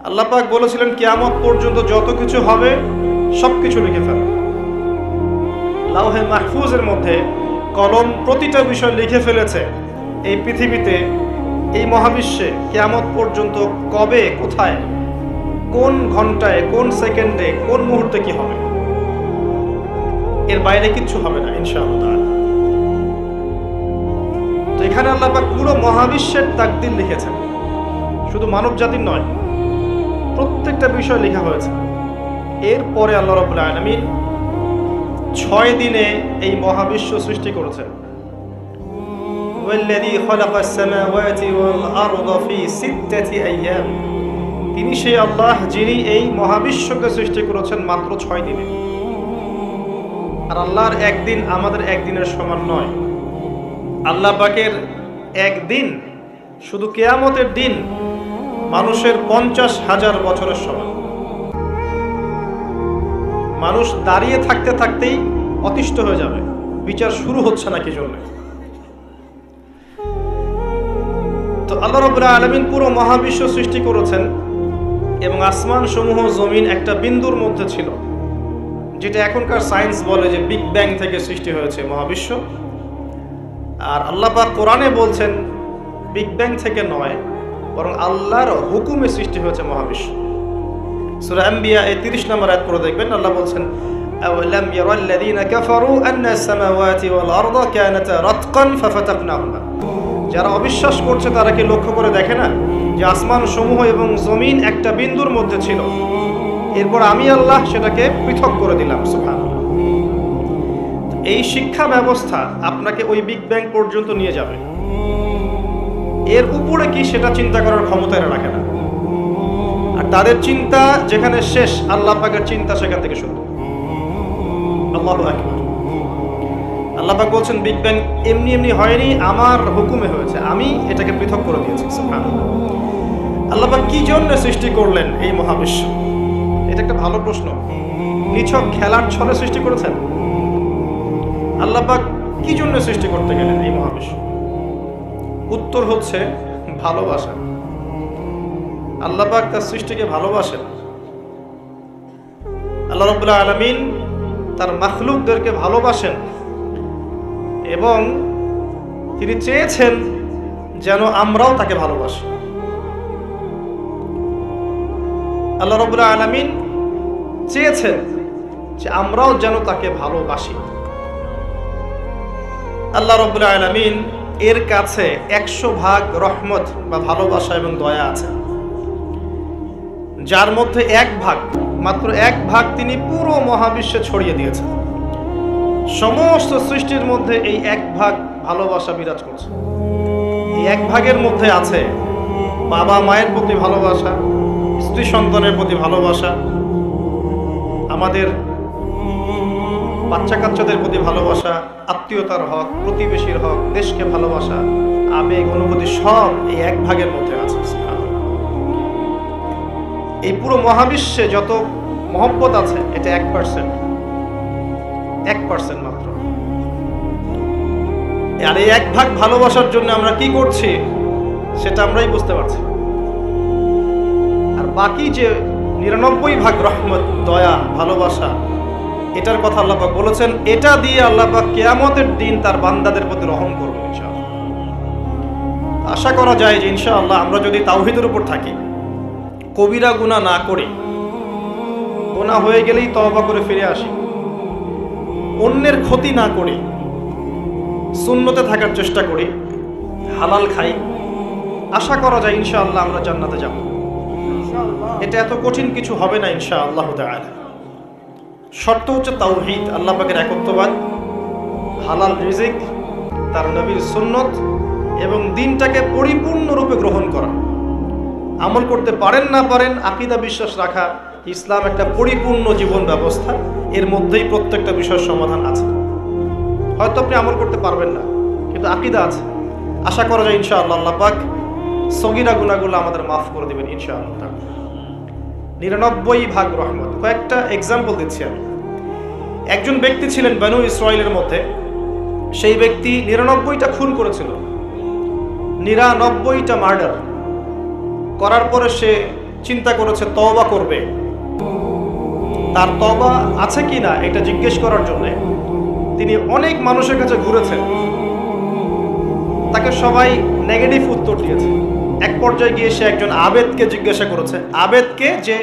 আল্লাহ পাক বলেছিলেন কিয়ামত পর্যন্ত যত কিছু হবে সবকিছু লিখে ফেলো। লাউহে মাহফুজের মধ্যে কলম প্রতিটা বিষয় লিখে ফেলেছে এই পৃথিবীতে, এই মহাবিশ্বে কিয়ামত পর্যন্ত কবে, কোথায়, কোন ঘন্টায়, কোন সেকেন্ডে, কোন মুহূর্তে কি হবে। এর বাইরে কিচ্ছু হবে না ইনশাআল্লাহ। তো এখানে আল্লাহ পাক পুরো মহাবিশ্বের তাকদীর লিখেছেন, শুধু মানব জাতির নয়, প্রত্যেকটা বিষয় লেখা হয়েছে। এরপরে আল্লাহ রাব্বুল আলামিন 6 দিনে এই মহাবিশ্ব সৃষ্টি করেছেন। ওয়াল্লাযী খালাকাস সামাওয়াতি ওয়াল আরদা ফি 6 আইয়াম, তিনি সেই আল্লাহ যিনি এই মহাবিশ্বকে সৃষ্টি করেছেন মাত্র 6 দিনে। আর আল্লাহর একদিন আমাদের একদিনের সমান নয়। আল্লাহ পাকের একদিন শুধু কিয়ামতের দিন মানুষের 50,000 বছরের সমান। মানুষ দাঁড়িয়ে থাকতে থাকতেই অতিষ্ঠ হয়ে যাবে, বিচার শুরু হচ্ছে না কি জন্য। তো আল্লাহ রাব্বুল আলামিন পুরো মহাবিশ্ব সৃষ্টি করেছেন এবং আসমান সমূহ জমিন একটা বিন্দুর মধ্যে ছিল, যেটা এখনকার সায়েন্স বলে যে বিগ ব্যাং থেকে সৃষ্টি হয়েছে মহাবিশ্ব। আর আল্লাহ পাক কোরআনে বলছেন বিগ ব্যাং থেকে নয়, বরং আল্লাহর হুকুমে সৃষ্টি হয়েছে মহাবিশ্ব। সূরা আম্বিয়া 30 নম্বর আয়াত পড়ে দেখবেন, আল্লাহ বলছেন আওয়ালাম ইয়ারাল্লাযীনা কাফারু আন্নাস সামাওয়াতি ওয়াল আরদা কানাতা রাতকান ফাফাতাকনাহুমা। যারা অবিশ্বাস করছে তারা কি লক্ষ্য করে দেখে না যে আসমান সমূহ এবং জমিন একটা বিন্দুর মধ্যে ছিল, এরপর আমি আল্লাহ সেটাকে পৃথক করে দিলাম। সুবহানাল্লাহ। এই শিক্ষা ব্যবস্থা আপনাকে ওই বিগ ব্যাং পর্যন্ত নিয়ে যাবে। এর উপরে কি সেটা চিন্তা করার ক্ষমতা এরা রাখে না। আর তাদের চিন্তা যেখানে শেষ, আল্লাহ পাকের চিন্তা সেখান থেকে শুরু। আল্লাহু আকবার। আল্লাহ পাক বলছেন বিগ ব্যাং এমনি এমনি হয়নি, আমার হুকুমে হয়েছে, আমি এটাকে পৃথক করে দিয়েছি। সুবহানাল্লাহ। আল্লাহ পাক কি জন্য সৃষ্টি করলেন এই মহাবিশ্ব? এটা একটা ভালো প্রশ্ন। নিছক খেলার ছলে সৃষ্টি করেছেন? আল্লাহ পাক কি জন্য সৃষ্টি করতে গেলেন এই মহাবিশ্ব? উত্তর হচ্ছে ভালোবাসা। আল্লাহ পাক তার সৃষ্টিকে ভালোবাসেন। আল্লাহ রাব্বুল আলামিন তার মাখলুকদেরকে ভালোবাসেন এবং তিনি চেয়েছেন যেন আমরাও তাকে ভালোবাসি। আল্লাহ রাব্বুল আলামিন চেয়েছেন যে আমরাও যেন তাকে ভালোবাসি। আল্লাহ রাব্বুল আলামিন এর কাছে 100 ভাগ রহমত বা ভালোবাসা এবং দয়া আছে, যার মধ্যে 1 ভাগ, মাত্র 1 ভাগ তিনি পুরো মহাবিশ্বে ছড়িয়ে দিয়েছেন। সমস্ত সৃষ্টির মধ্যে এই 1 ভাগ ভালোবাসা বিরাজ করছে। এই 1 ভাগের মধ্যে আছে বাবা মায়ের প্রতি ভালোবাসা, স্ত্রী সন্তানের প্রতি ভালোবাসা, আমাদের বাচ্চা কাচ্চাদের প্রতি ভালোবাসা, আত্মীয়তার হক, প্রতিবেশীর হক, দেশকে ভালোবাসা, আবেগ, অনুভূতি সব এই 1 ভাগের মধ্যে আছে। এই পুরো মহাবিশ্বে যত মহব্বত আছে এটা 1%, 1% মাত্র। আর এই 1 ভাগ ভালোবাসার জন্য আমরা কি করছি সেটা আমরাই বুঝতে পারছি। আর বাকি যে 99 ভাগ রহমত, দয়া, ভালোবাসা, এটার কথা আল্লাহ পাক বলেছেন, এটা দিয়ে আল্লাহ পাক কিয়ামতের দিন তার বান্দাদের প্রতি রহম করবেন ইনশাআল্লাহ। আশা করা যায় যে ইনশাআল্লাহ আমরা যদি তাওহীদের উপর থাকি, কবিরা গুনাহ না করি, গুনাহ হয়ে গেলেই তওবা করে ফিরে আসি, অন্যের ক্ষতি না করি, সুন্নতে থাকার চেষ্টা করি, হালাল খাই, আশা করা যায় ইনশাআল্লাহ আমরা জান্নাতে যাব। এটা এত কঠিন কিছু হবে না ইনশাআল্লাহ তাআলা। শর্ত হচ্ছে তাওহীদ, আল্লাহ পাকের একত্ববাদ, হালাল রিজিক, তার নবীর সুন্নত এবং দিনটাকে পরিপূর্ণরূপে গ্রহণ করা। আমল করতে পারেন না পারেন, আকীদা বিশ্বাস রাখা, ইসলাম একটা পরিপূর্ণ জীবন ব্যবস্থা, এর মধ্যেই প্রত্যেকটা বিষয়ের সমাধান আছে। হয়তো আপনি আমল করতে পারবেন না, কিন্তু আকীদা আছে। আশা করা যায় ইনশাআল্লাহ আল্লাহ পাক সগীরা গুনাহগুলো আমাদের মাফ করে দেবেন ইনশাআল্লাহ। 99 ভাগ রহমত। কয়েকটা এক্সাম্পল দিচ্ছি আমি। একজন ব্যক্তি ছিলেন বনু ইসরাইলের মধ্যে, সেই ব্যক্তি 99টা খুন করেছিল, 99টা মার্ডার করার পরে সে চিন্তা করেছে তওবা করবে, তার তওবা আছে কি না এটা জিজ্ঞেস করার জন্য তিনি অনেক মানুষের কাছে ঘুরেছেন। তাকে সবাই নেগেটিভ উত্তর দিয়েছে। এক পর্যায়ে গিয়ে সে একজন আবেদকে জিজ্ঞাসা করেছে, আবেদকে যে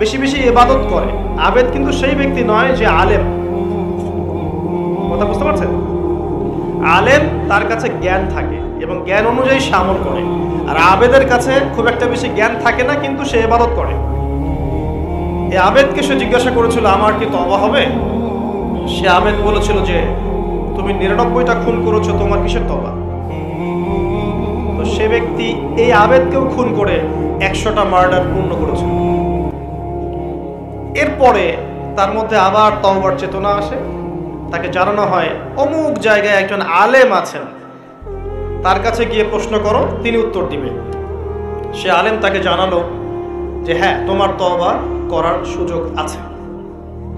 বেশি বেশি ইবাদত করে। আবেদ কিন্তু সেই ব্যক্তি নয় যে আলেম, কথা বুঝতে পারছেন? আলেম তার কাছে জ্ঞান থাকে এবং জ্ঞান অনুযায়ী সে আমল করে, আর আবেদের কাছে খুব একটা বেশি জ্ঞান থাকে না কিন্তু সে ইবাদত করে। এই আবেদকে সে জিজ্ঞাসা করেছিল আমার কি তওবা হবে? সে আবেদ বলেছিল যে তুমি 99টা খুন করেছো, তোমার কিসের তওবা? তো সে ব্যক্তি এই আবেদকেও খুন করে 100টা মার্ডার পূর্ণ করেছিল। এরপরে তার মধ্যে আবার তওবার চেতনা আসে। তাকে জানানো হয় অমুক জায়গায় একজন আলেম আছেন, তার কাছে গিয়ে প্রশ্ন করো, তিনি উত্তর দিবে। সে আলেম তাকে জানালো যে হ্যাঁ, তোমার তওবা করার সুযোগ আছে,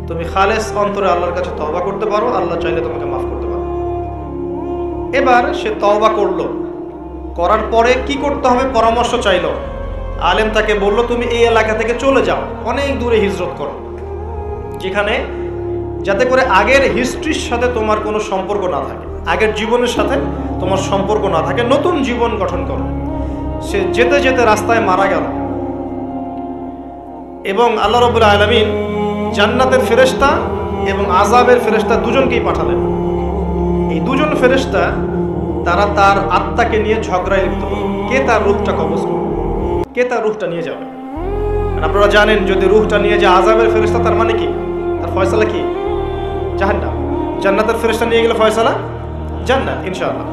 তুমি খালেস অন্তরে আল্লাহর কাছে তওবা করতে পারো, আল্লাহ চাইলে তোমাকে মাফ করতে পারো। এবার সে তওবা করলো, করার পরে কি করতে হবে পরামর্শ চাইলো। আলেম তাকে বলল তুমি এই এলাকা থেকে চলে যাও, অনেক দূরে হিজরত করো, যেখানে যাতে করে আগের হিস্ট্রির সাথে তোমার কোনো সম্পর্ক না থাকে, আগের জীবনের সাথে তোমার সম্পর্ক না থাকে, নতুন জীবন গঠন করো। সে যেতে যেতে রাস্তায় মারা গেল এবং আল্লাহ রাব্বুল আলামিন জান্নাতের ফেরেশতা এবং আযাবের ফেরেশতা দুজনকেই পাঠালেন। এই দুজন ফেরেশতা তারা তার আত্মাকে নিয়ে ঝগড়ায় লিপ্ত হল, কে তার রূহটা কবজ করবে, কে তার রূহটা নিয়ে যাবে। আপনারা জানেন যদি রূহটা নিয়ে যায় আযাবের ফেরেশতা, তার মানে কি, তার ফয়সালা কি জাহান্নাম। জান্নাতের ফেরেশতা নিয়ে গেলে ফয়সালা জান্নাত ইনশাআল্লাহ।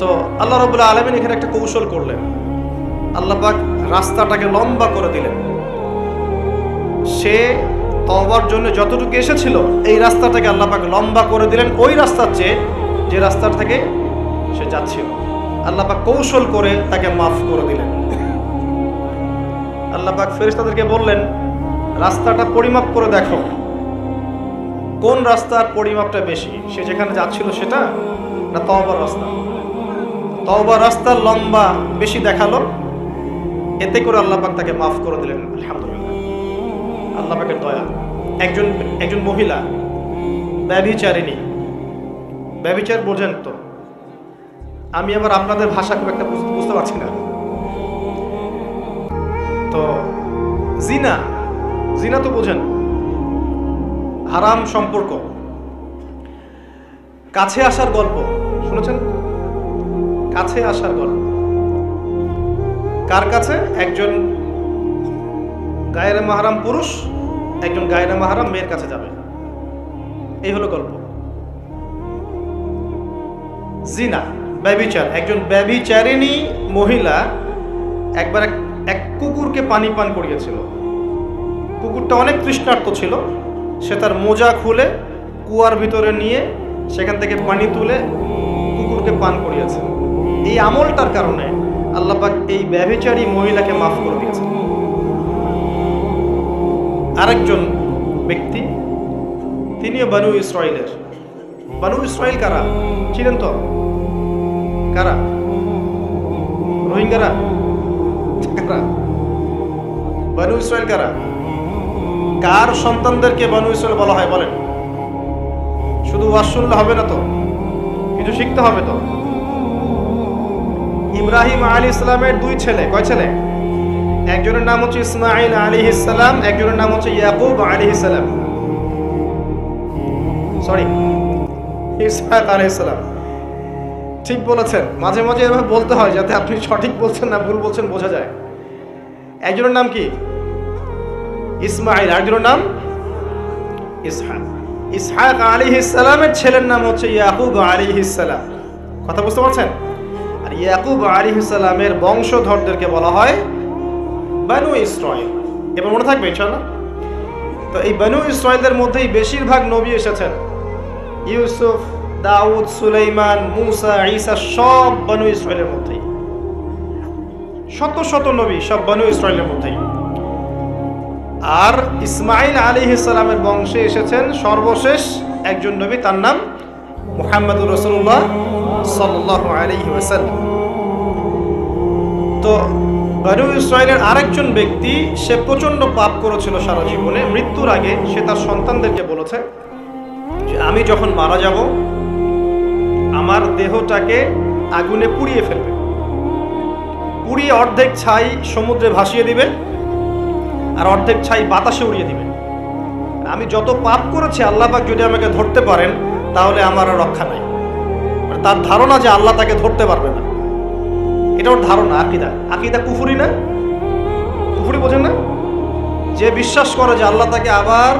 তো আল্লাহ রাব্বুল আলামিন এখানে একটা কৌশল করলেন। আল্লাহ পাক রাস্তাটাকে লম্বা করে দিলেন। সে তওবার জন্য যতটুকু এসেছিল এই রাস্তাটাকে আল্লাহ পাক লম্বা করে দিলেন ওই রাস্তার চেয়ে, যে রাস্তা থেকে সে যাচ্ছিল। আল্লাহ পাক কৌশল করে তাকে মাফ করে দিলেন। আল্লাহ পাক ফেরেশতাদেরকে বললেন রাস্তাটা পরিমাপ করে দেখো, কোন রাস্তার পরিমাপটা বেশি, সে যেখানে যাচ্ছিল সেটা না তওবার রাস্তা। তওবার রাস্তার লম্বা বেশি দেখালো, এতে করে আল্লাহ পাক তাকে মাফ করে দিলেন। আলহামদুলিল্লাহ, আল্লাহ পাকের দয়া। একজন মহিলা ব্যভিচারিণী, ব্যভিচার বোঝেন তো? আমি আবার আপনাদের ভাষা খুব একটা বুঝতে পারছি না। তো জিনা, জিনা তো বোঝেন, হারাম সম্পর্ক, কাছে আসার গল্প শুনেছেন? কাছে আসার গল্প কার কাছে? একজন গায়রে মাহরাম পুরুষ একজন গায়রে মাহরাম মেয়ের কাছে যাবে, এই হলো গল্প। জিনা, ব্যভিচার। একজন ব্যভিচারিণী মহিলা একবার এক কুকুরকে পানি পান করিয়েছিল। কুকুরটা অনেক তৃষ্ণার্ত ছিল, সে তার মোজা খুলে কুয়ার ভিতরে নিয়ে সেখান থেকে পানি তুলে কুকুরকে পান করিয়েছে। এই আমলটার কারণে আল্লাহ পাক এই ব্যভিচারী মহিলাকে মাফ করে দিয়েছেন। আরেকজন ব্যক্তি, তিনিও বানু ইসরাইলের। বানু ইসরাইল কারা ছিলেন তো? কারা? রোহিঙ্গারা? কারা? বানু ইসরাইল কারা? কার সন্তানদেরকে বানু ইসরাইল বলা হয় বলেন? শুধু ওয়াজ শুনলে হবে না তো, কিছু শিখতে হবে তো। ইব্রাহিম আলাইহিস সালামের দুই ছেলে, কয় ছেলে? একজনের নাম হচ্ছে ইসমাঈল আলাইহিস সালাম, একজনের নাম হচ্ছে ইয়াকুব আলাইহিস সালাম। সরি, ইসহাক আলাইহিস সালাম। ঠিক বলেছেন, মাঝে মাঝে এভাবে বলতে হয় যাতে আপনি সঠিক বলছেন না ভুল বলছেন বোঝা যায়। একজনের নাম কি? ইসমাঈল, আরেকজনের নাম ইসহাক। ইসহাক আলাইহিস সালামের ছেলের নাম হচ্ছে ইয়াকুব আলাইহিস সালাম। কথা বুঝতে পারছেন? আর ইয়াকুব আলাইহিস সালামের বংশধরদেরকে বলা হয় বানু ইসরাইল। এবার মনে থাকবে ইনশাআল্লাহ। তো এই বানু ইসরাইলদের মধ্যেই বেশিরভাগ নবী এসেছেন। ইউসুফ, দাউদ, সুলাইমান, মুসা, ঈসা সব বানু ইসরাইলের মধ্যেই। শত শত নবী সব বানু ইসরাইলের মধ্যেই। আর ইসমাঈল আলাইহিস সালামের বংশে এসেছেন সর্বশেষ একজন নবী, তার নাম মুহাম্মদুর রাসূলুল্লাহ সাল্লাল্লাহু আলাইহি ওয়াসাল্লাম। তো বনু ইসরাইলের আরেকজন ব্যক্তি, সে প্রচন্ড পাপ করেছিল সারা জীবনে। মৃত্যুর আগে সে তার সন্তানদেরকে বলেছে যে আমি যখন মারা যাব আমার দেহটাকে আগুনে পুড়িয়ে ফেলবে, পুড়িয়ে অর্ধেক ছাই সমুদ্রে ভাসিয়ে দিবে আর অর্ধেক ছাই বাতাসে উড়িয়ে দিবে। আমি যত পাপ করেছি আল্লাহ পাক যদি আমাকে ধরতে পারেন তাহলে আমার আর রক্ষা নাই। তার ধারণা যে আল্লাহ তাকে ধরতে পারবে না, এটা ওর ধারণা। আকিদা, আকিদা কুফরি না? কুফরি বোঝেন না? যে বিশ্বাস করে যে আল্লাহ তাকে আবার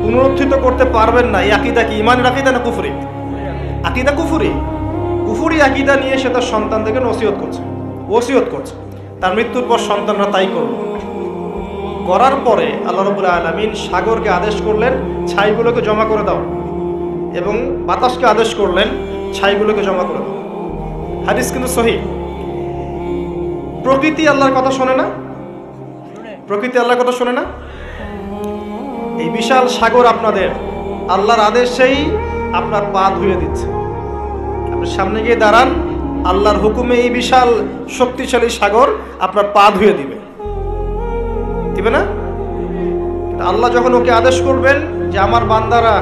পুনরুত্থিত করতে পারবেন না, এই আকিদা কি ইমানের আকিদা না কুফরি? আকিদা কুফরি। কুফরি আকিদা নিয়ে সে তার সন্তানদেরকে ওসিয়ত করছে। তার মৃত্যুর পর সন্তানরা তাই করল। করার পরে আল্লাহ রাব্বুল আলামিন সাগরকে আদেশ করলেন ছাইগুলোকে জমা করে দাও, এবং বাতাসকে আদেশ করলেন ছাইগুলোকে জমা করে দাও। হাদিস কিন্তু সহিহ। প্রকৃতি আল্লাহর কথা শোনে না? প্রকৃতি আল্লাহর কথা শোনে না? এই বিশাল সাগর আপনাদের আল্লাহর আদেশেই আপনার পা ধুয়ে দিচ্ছে। আপনি সামনে গিয়ে দাঁড়ান, আল্লাহর হুকুমে এই বিশাল শক্তিশালী সাগর আপনার পা ধুয়ে দিবে না? আল্লাহ যখন ওকে আদেশ করবেন যে আমার বান্দারা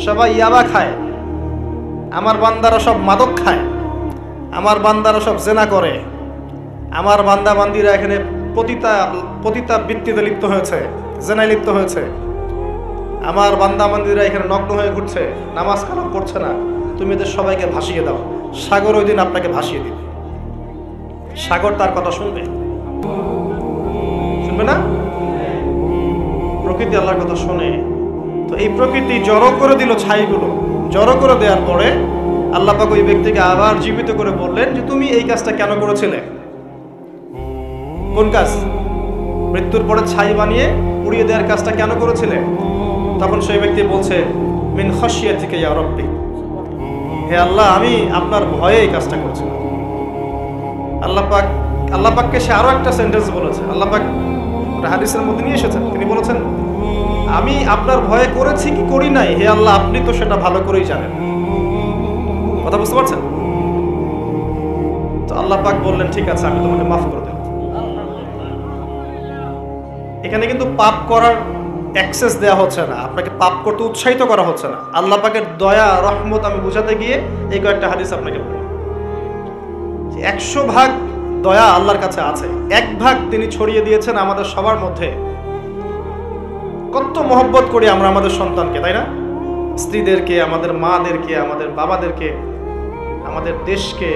সবাই ইয়াবা খায়, আমার বান্দারা সব মাদক খায়, আমার বান্দারা সব জেনা করে, আমার বান্দা বান্দিরা এখানে পতিতা বৃত্তিতে লিপ্ত হয়েছে, জেনায় লিপ্ত হয়েছে, আমার বান্দা বান্দিরা এখানে নগ্ন হয়ে ঘুরছে, নামাজ কালাম পড়ছে না, তুমি এদের সবাইকে ভাসিয়ে দাও। সাগর ওই দিন আপনাকে ভাসিয়ে দিবে। সাগর তার কথা শুনবে না? প্রকৃতি আল্লাহর কথা শোনে। তো এই প্রকৃতি জড়ো করে দিল ছাইগুলো। জড়ো করে দেওয়ার পরে আল্লাহ পাক ওই ব্যক্তিকে আবার জীবিত করে বললেন যে তুমি এই কাজটা কেন করেছিলে? কোন কাজ? মৃত্যুর পরে ছাই বানিয়ে উড়িয়ে দেওয়ার কাজটা কেন করেছিলে? তখন সেই ব্যক্তি বলছে মিন খাশিয়াতিকা ইয়া রাব্বি, হে আল্লাহ আমি আপনার ভয়ে এই কাজটা করেছিলাম। আল্লাহ পাককে সে আরো একটা সেন্টেন্স বলেছে। আল্লাহ পাক হাদিসের মধ্যে নিয়ে এসেছেন, তিনি বলেছেন আমি আপনার ভয়ে করেছি কি করি নাই, হে আল্লাহ আপনি তো সেটা ভালো করেই জানেন। কথা বুঝতে পারছেন? তো আল্লাহ পাক বললেন ঠিক আছে আমি তোমাকে মাফ করে দেব। এখানে কিন্তু পাপ করার অ্যাক্সেস দেওয়া হচ্ছে না, আপনাকে পাপ করতে উৎসাহিত করা হচ্ছে না। আল্লাহ পাকের দয়া রহমত আমি বুঝাতে গিয়ে এই কয়েকটা হাদিস আপনাকে বললাম। 100 ভাগ দয়া আল্লাহর কাছে আছে, 1 ভাগ তিনি ছড়িয়ে দিয়েছেন আমাদের সবার মধ্যে। কত মহব্বত করি আমরা আমাদের সন্তানকে, তাই না? স্ত্রীদেরকে, আমাদের মাদেরকে, আমাদের বাবাদেরকে, আমাদের দেশকে,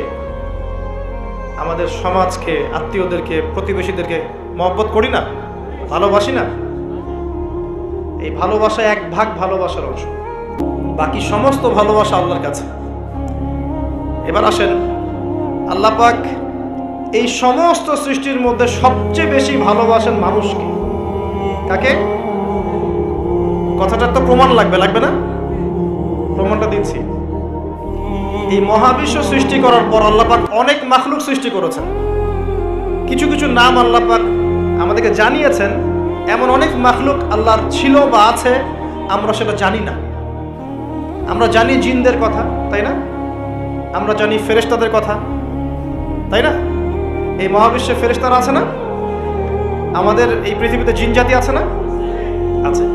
আমাদের সমাজকে, আত্মীয়দেরকে, প্রতিবেশীদেরকে মহব্বত করি না, ভালোবাসি না? এই ভালোবাসা 1 ভাগ ভালোবাসার অংশ, বাকি সমস্ত ভালোবাসা আল্লাহর কাছে। এবার আসেন, আল্লাহ পাক এই সমস্ত সৃষ্টির মধ্যে সবচেয়ে বেশি ভালোবাসেন মানুষকে। কাকে? কথাটার তো প্রমাণ লাগবে না? প্রমাণটা দিচ্ছি। এই মহাবিশ্ব সৃষ্টি করার পর আল্লাহ পাক অনেক মাখলুক সৃষ্টি করেছেন। কিছু কিছু নাম আল্লাহ পাক আমাদেরকে জানিয়েছেন। এমন অনেক মাখলুক আল্লাহর ছিল বা আছে, আমরা সেটা জানি না। আমরা জানি জিনদের কথা, তাই না? আমরা জানি ফেরেশতাদের কথা, তাই না? এই মহাবিশ্বে ফেরেশতারা আছে না? আমাদের এই পৃথিবীতে জিন জাতি আছে না? আছে।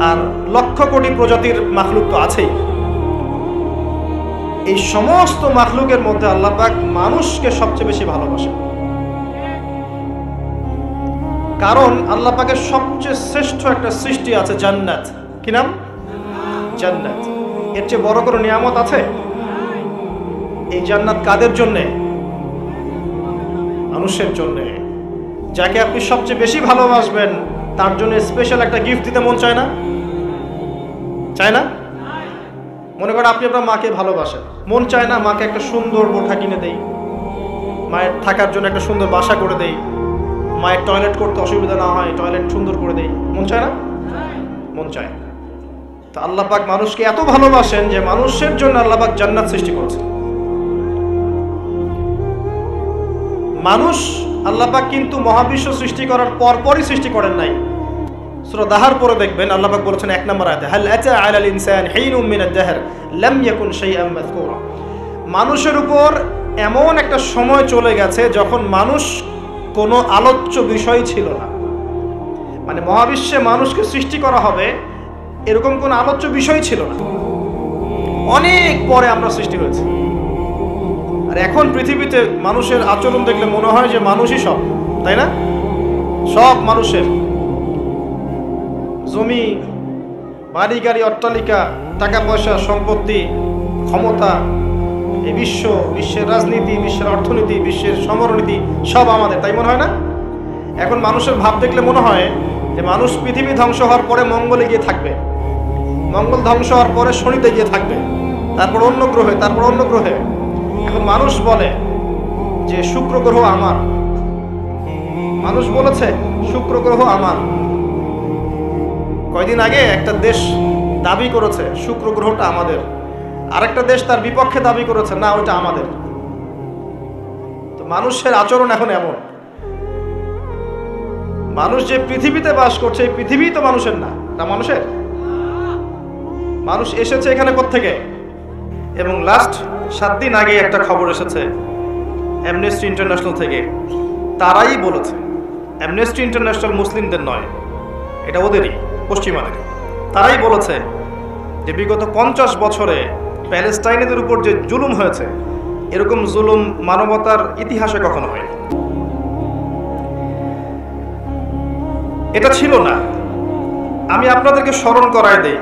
আর লক্ষ কোটি প্রজাতির মাখলুক তো আছেই। এই সমস্ত মাখলুকের মধ্যে আল্লাহ পাক মানুষকে সবচেয়ে বেশি ভালোবাসেন। কারণ আল্লাহ পাকের সবচেয়ে শ্রেষ্ঠ একটা সৃষ্টি আছে জান্নাত। কি নাম? জান্নাত। এর চেয়ে বড় কোনো নিয়ামত আছে? এই জান্নাত কাদের জন্যে? মানুষের জন্যে। যাকে আপনি সবচেয়ে বেশি ভালোবাসবেন তার জন্য স্পেশাল একটা গিফট দিতে মন চায় না? চায় না? মনে করেন আপনি আপনার মাকে ভালোবাসেন, মন চায় না মাকে একটা সুন্দর বোঠা কিনে দেই, মায়ের থাকার জন্য একটা সুন্দর বাসা করে দেই, মায়ের টয়লেট করতে অসুবিধা না হয় টয়লেট সুন্দর করে দেই, মন চায় না? মন চায়। তো আল্লাহ পাক মানুষকে এত ভালোবাসেন যে মানুষের জন্য আল্লাহ পাক জান্নাত সৃষ্টি করেছেন। মানুষ আল্লাহ পাক কিন্তু মহাবিশ্ব সৃষ্টি করার পরপরই সৃষ্টি করেন নাই। সূরা দাহর পরে দেখবেন আল্লাহ পাক বলেছেন 1 নম্বর আয়াতে, হাল আতা আলাল ইনসান হিনুম মিনাদ দাহর লাম ইয়াকুন শাইআন মাযকুরা। মানুষের উপর এমন একটা সময় চলে গেছে যখন মানুষ কোনো আলোচ্য বিষয় ছিল না। মানে মহাবিশ্বে মানুষকে সৃষ্টি করা হবে এরকম কোনো আলোচ্য বিষয় ছিল না। অনেক পরে আমরা সৃষ্টি হয়েছি। আর এখন পৃথিবীতে মানুষের আচরণ দেখলে মনে হয় যে মানুষই সব, তাই না? সব মানুষের জমি, বাড়ি গাড়ি, অট্টালিকা, টাকা পয়সা, সম্পত্তি, ক্ষমতা, এই বিশ্বের রাজনীতি, বিশ্বের অর্থনীতি, বিশ্বের সমরনীতি সব আমাদের, তাই মনে হয় না? এখন মানুষের ভাব দেখলে মনে হয় যে মানুষ পৃথিবী ধ্বংস হওয়ার পরে মঙ্গলে গিয়ে থাকবে, মঙ্গল ধ্বংস হওয়ার পরে শনিতে গিয়ে থাকবে, তারপর অন্য গ্রহে, তারপর অন্য গ্রহে। এখন মানুষ বলে যে শুক্র গ্রহ আমার, মানুষ বলেছে শুক্র গ্রহ আমার। কয়দিন আগে একটা দেশ দাবি করেছে শুক্র গ্রহটা আমাদের, আরেকটা দেশ তার বিপক্ষে দাবি করেছে না ওটা আমাদের। তো মানুষের আচরণ এখন এমন। মানুষ যে পৃথিবীতে বাস করছে এই পৃথিবী তো মানুষের না, না মানুষের? মানুষ এসেছে এখানে কোত্থেকে? এবং লাস্ট 7 দিন আগে একটা খবর এসেছে অ্যামনেস্টি ইন্টারন্যাশনাল থেকে। তারাই বলেছে, অ্যামনেস্টি ইন্টারন্যাশনাল মুসলিমদের নয়, এটা ওদেরই, পশ্চিমাদের। তারাই বলেছে যে বিগত 50 বছরে প্যালেস্টাইনিদের উপর যে জুলুম হয়েছে এরকম জুলুম মানবতার ইতিহাসে কখনো হয়নি। এটা ছিল না। আমি আপনাদেরকে স্মরণ করায় দেই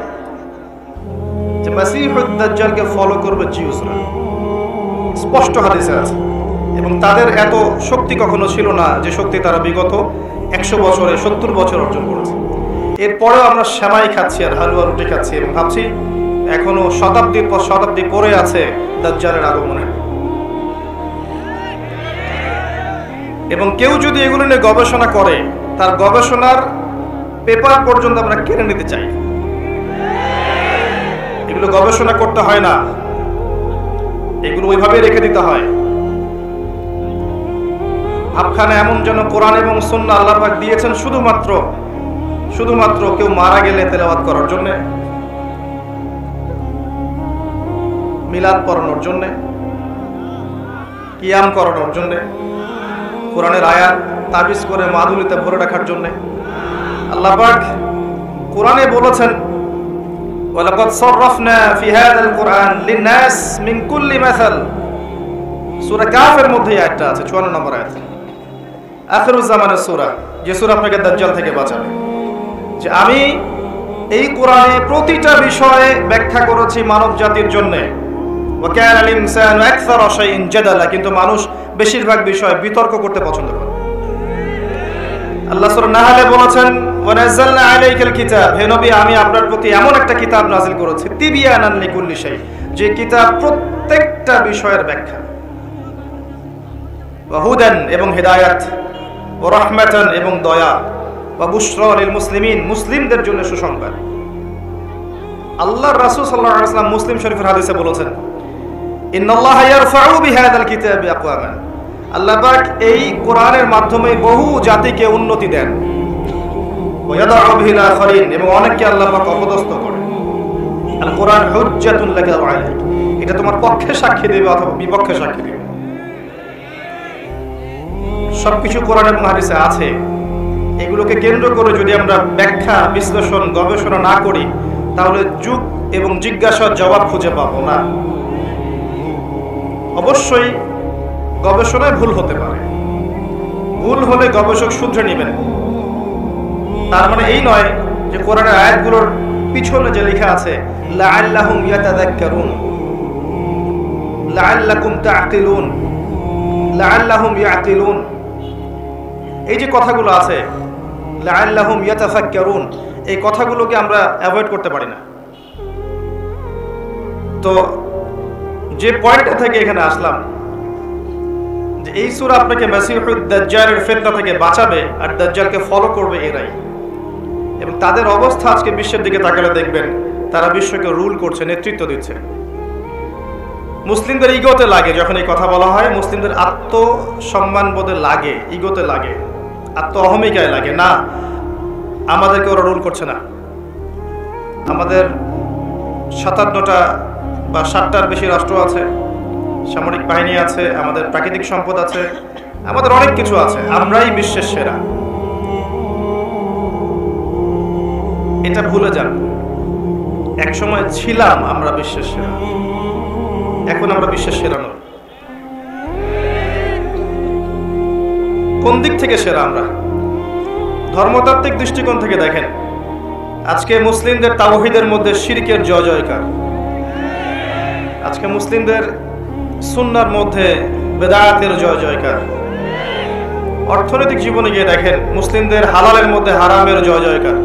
যে মাসীহুদ দাজ্জালকে ফলো করবে জিউসরা, স্পষ্ট হাদিসে আছে। এবং তাদের এত শক্তি কখনো ছিল না যে শক্তি তারা বিগত 100 বছরে 70 বছর অর্জন করেছে। এরপরেও আমরা সেমাই খাচ্ছি আর হালুয়া রুটি খাচ্ছি এবং ভাবছি এখনো শতাব্দীর পর শতাব্দী পরে আছে দাজ্জালের আগমনে। এবং কেউ যদি এগুলো নিয়ে গবেষণা করে তার গবেষণার পেপার পর্যন্ত আমরা কেড়ে নিতে চাই। এগুলো গবেষণা করতে হয় না, এগুলো ওইভাবে রেখে দিতে হয়। ভাবখানা এমন যেন কোরআন এবং সুন্নাহ আল্লাহ পাক দিয়েছেন শুধুমাত্র কেউ মারা গেলে তেলাওয়াত করার জন্য, মিলাদ পড়ানোর জন্য, কিয়াম করানোর জন্য, কোরআনের আয়াত তাবিজ করে মাদুলিতে ভরে রাখার জন্য। আল্লাহ পাক কোরআনে বলেছেন ওয়ালাকাদ সাররাফনা ফি হাযাল কুরআন লিন-নাস মিন কুল্লি মাসাল। সূরা কাফের মধ্যে আয়াতটা আছে, 54 নম্বর আয়াত, আখিরুজ জামানের সূরা, যে সূরা আপনাকে দাজ্জাল থেকে বাঁচাবে। যে আমি এই কোরআনে প্রতিটা বিষয়ে ব্যাখ্যা করেছি মানব জাতির জন্য। ওয়া কানাল ইনসানু আকসারা শাইইন জাদালা, কিন্তু মানুষ বেশিরভাগ বিষয়ে বিতর্ক করতে পছন্দ করে। আল্লাহ সূরা নাহলে বলেছেন ওয়া নাযালনা আলাইকাল কিতাব, হে নবী আমি আপনার প্রতি এমন একটা কিতাব নাযিল করেছি তিবিয়ানান লিকুল্লি শাই, যে কিতাব প্রত্যেকটা বিষয়ের ব্যাখ্যা, ওয়া হুদান এবং হিদায়াত, ওয়া রাহমাতান এবং দয়া, ওয়া বুশরা লিল মুসলিমিন মুসলিমদের জন্য সুসংবাদ। আল্লাহর রাসূল সাল্লাল্লাহু আলাইহি ওয়াসাল্লাম মুসলিম শরীফের হাদিসে বলেছেন ইন্নাল্লাহা ইয়ারফাউ বিহাযাল কিতাবি আকওয়ামান, আল্লাহ পাক এই কোরআনের মাধ্যমে বহু জাতিকে উন্নতি দেন, ওয়া ইয়াদাউ বিহিল আখারিন, এবং অনেককে আল্লাহ পাক অপদস্থ করেন। আল কোরআন হুজ্জাতুন লাকা ওয়া আলাইক, এটা তোমার পক্ষে সাক্ষী দেবে অথবা বিপক্ষে সাক্ষী দেবে। সবকিছু কোরআন এবং হাদিসে আছে। এগুলোকে কেন্দ্র করে যদি আমরা ব্যাখ্যা, বিশ্লেষণ, গবেষণা না করি তাহলে যুগ এবং জিজ্ঞাসার জবাব খুঁজে পাবো না। অবশ্যই গবেষণায় ভুল হতে পারে, ভুল হলে গবেষক শুধরে নেবেন। তার মানে এই নয় যে কোরআনের আয়াতগুলোর পিছনে যে লেখা আছে লাআল্লাহুম ইয়াতাযাক্কারুন, লাআল্লাকুম তা'কিলুন, লাআল্লাহুম ইয়াকিলুন, এই যে কথাগুলো আছে লাআল্লাহুম ইয়াতাফাক্কারুন, এই কথাগুলোকে আমরা অ্যাভয়েড করতে পারি না। তো যে পয়েন্টটা থেকে এখানে আসলাম যে এই সূরা আপনাকে মাসীহুদ দাজ্জালের ফিতনা থেকে বাঁচাবে আর দাজ্জালকে ফলো করবে এরাই। এবং তাদের অবস্থা আজকে বিশ্বের দিকে তাকালে দেখবেন তারা বিশ্বকে রুল করছে, নেতৃত্ব দিচ্ছে। মুসলিমদের ইগোতে লাগে যখন এই কথা বলা হয়, মুসলিমদের আত্মসম্মান বোধে লাগে, ইগোতে লাগে, আত্ম অহমিকায় লাগে, না আমাদেরকে ওরা রুল করছে না। আমাদের 57টা বা 60টার বেশি রাষ্ট্র আছে, সামরিক বাহিনী আছে, আমাদের প্রাকৃতিক সম্পদ আছে, আমাদের অনেক কিছু আছে, আমরাই বিশ্বের সেরা, এটা ভুলে যান। এক সময় ছিলাম আমরা বিশ্বের সেরা, এখন আমরা বিশ্বের সেরা নই। কোন দিক থেকে সেরা আমরা? ধর্মতাত্ত্বিক দৃষ্টিকোণ থেকে দেখেন, আজকে মুসলিমদের তাওহীদের মধ্যে শিরকের জয় জয়কার, আজকে মুসলিমদের সুন্নাহর মধ্যে বেদাতের জয় জয়কার। অর্থনৈতিক জীবনে গিয়ে দেখেন, মুসলিমদের হালালের মধ্যে হারামের জয় জয়কার।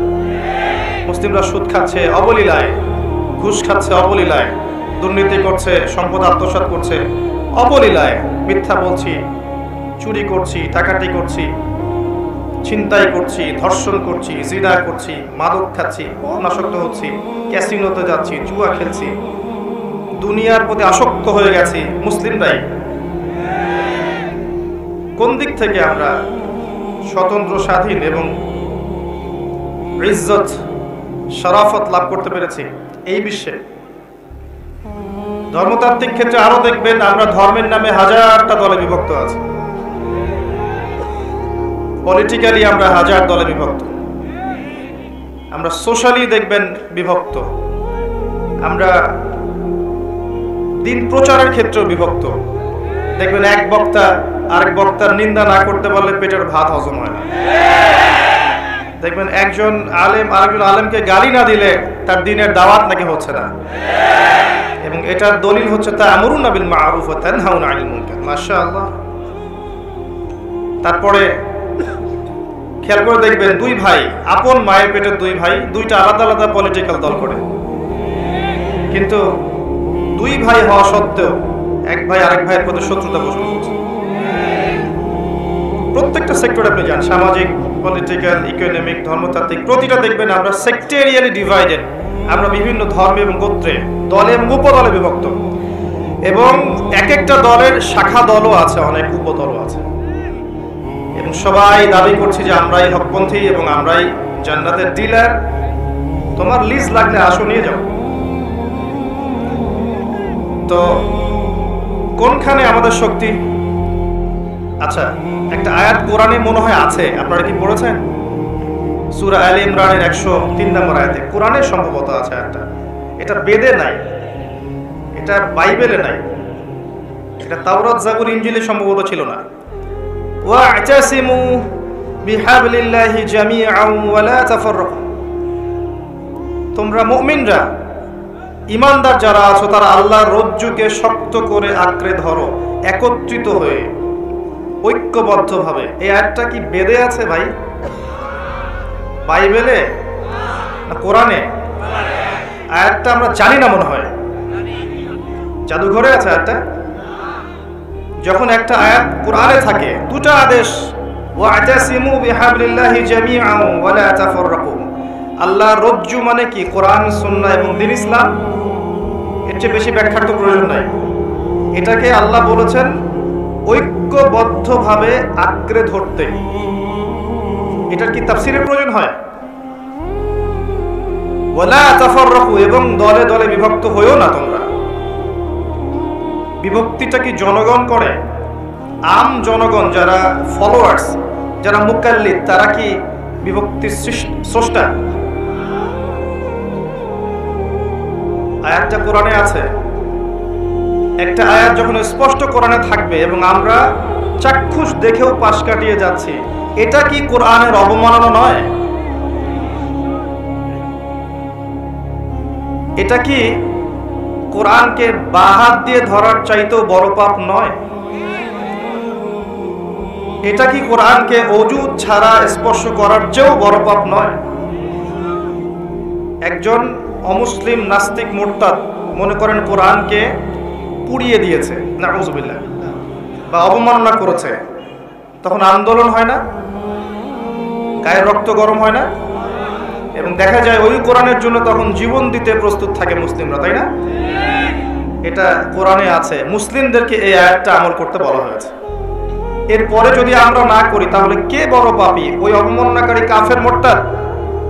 মুসলিমরা সুদ খাচ্ছে অবলীলায়, ঘুষ খাচ্ছে অবলীলায়, দুর্নীতি করছে, সম্পদ আত্মসাৎ করছে অবলীলায়, মিথ্যা বলছি, চুরি করছি, ডাকাতি করছি, ছিনতাই করছি, ধর্ষণ করছি, জিনা করছি, মাদক খাচ্ছি, অনাসক্ত হচ্ছি, ক্যাসিনোতে যাচ্ছি, জুয়া খেলছি, দুনিয়ার প্রতি আসক্ত হয়ে গেছি মুসলিমরাই। কোন দিক থেকে আমরা স্বতন্ত্র, স্বাধীন এবং ইজ্জত, শরাফত লাভ করতে পেরেছি এই বিশ্বে? ধর্মতাত্ত্বিক ক্ষেত্রে আরো দেখবেন, আমরা ধর্মের নামে হাজারটা দলে বিভক্ত আছি। পলিটিক্যালি আমরা হাজার দলে বিভক্ত, আমরা সোশ্যালি দেখবেন বিভক্ত, আমরা দিন প্রচারের ক্ষেত্রেও বিভক্ত। দেখবেন এক বক্তা আরেক বক্তার নিন্দা না করতে পারলে পেটের ভাত হজম হয় না। দেখবেন একজন আলেম আরেকজন আলেমকে গালি না দিলে তার দিনের দাওয়াত নাকি হচ্ছে না, এবং এটার দলিল হচ্ছে তা'মুরুনা বিল মা'রুফ ওয়া তানহাউনা আনিল মুনকার। মাশাআল্লাহ। তারপরে খেয়াল করে দেখবেন, দুই ভাই, আপন মায়ের পেটের দুই ভাই, দুইটা আলাদা আলাদা পলিটিক্যাল দল করে, কিন্তু দুই ভাই হওয়া সত্ত্বেও এক ভাই আরেক ভাইয়ের প্রতি শত্রুতা পোষণ করছে। প্রত্যেকটা সেক্টরে আপনি যান, সামাজিক, পলিটিক্যাল, ইকোনমিক, ধর্মতাত্ত্বিক, প্রতিটা দেখবেন আমরা সেক্টেরিয়ালি ডিভাইডেড। আমরা বিভিন্ন ধর্ম এবং গোত্রে, দলে এবং উপদলে বিভক্ত, এবং এক একটা দলের শাখা দলও আছে, অনেক উপদলও আছে, এবং সবাই দাবি করছি যে আমরাই হকপন্থী এবং আমরাই জান্নাতের ডিলার। তোমার লিজ লাগলে আসো, নিয়ে যাও। তো কোনখানে আমাদের শক্তি? আচ্ছা, একটা আয়াত কোরআনে মনে হয় আছে, আপনারা কি পড়েছেন? সূরা আলে ইমরানের 103 নম্বর আয়াতে, কোরআনে সম্ভবত আছে আয়াতটা। এটা বেদে নাই, এটা বাইবেলে নাই, এটা তাওরাত, জাবুর, ইনজিলে সম্ভবত ছিল না। ওয়া'তাসিমু বিহাবলিল্লাহি জামিআন ওয়া লা তাফাররাকু। তোমরা মুমিনরা, ঈমানদার যারা আছো, তারা আল্লাহর রজ্জুকে শক্ত করে আঁকড়ে ধরো, একত্রিত হয়ে, ঐক্যবদ্ধভাবে। এই আয়াতটা কি বেদে আছে ভাই? বাইবেলে না কোরআনে? আয়াতটা আমরা জানি না মনে হয়, জাদুঘরে আছে আয়াতটা। যখন একটা আয়াত কোরআনে থাকে, দুটো আদেশ, ওয়া'তাসিমু বিহাবলিল্লাহি জামিআন ওয়া লা তাফাররাকু। আল্লাহর রজ্জু মানে কি? কোরআন, সুন্নাহ এবং দ্বীন ইসলাম। এর চেয়ে বেশি ব্যাখ্যার তো প্রয়োজন নাই। এটাকে আল্লাহ বলেছেন ঐক্যবদ্ধভাবে আঁকড়ে ধরতে। এটার কি তাফসীরের প্রয়োজন হয়? ওয়ালা তাফাররাকু, এবং দলে দলে বিভক্ত হইও না তোমরা। বিভক্তিটা কি জনগণ করে? আম জনগণ, যারা ফলোয়ার্স, যারা মুকাল্লিদ, তারা কি বিভক্তির স্রষ্টা? আয়াতটা কোরআনে আছে। একটা আয়াত যখন স্পষ্ট কোরআনে থাকবে এবং আমরা চাক্ষুষ দেখেও পাশ কাটিয়ে যাচ্ছি, এটা কি কোরআনের অবমাননা নয়? এটা কি কোরআনকে বাহাত দিয়ে ধরার চাইতেও বড় পাপ নয়? এটা কি কোরআনকে অজু ছাড়া স্পর্শ করার চেয়েও বড় পাপ নয়? একজন অমুসলিম, নাস্তিক, মুরতাদ মনে করেন কোরআনকে পুড়িয়ে দিয়েছে, নাউযুবিল্লাহ, বা অবমাননা করেছে, তখন আন্দোলন হয় না? গায়ের রক্ত গরম হয় না? এবং দেখা যায় ওই কোরআনের জন্য তখন জীবন দিতে প্রস্তুত থাকে মুসলিমরা, তাই না? এটা কোরআনে আছে, মুসলিমদেরকে এই আয়াতটা আমল করতে বলা হয়েছে। এরপরে যদি আমরা না করি, তাহলে কে বড় পাপী? ওই অবমাননাকারী কাফের মুরতাদ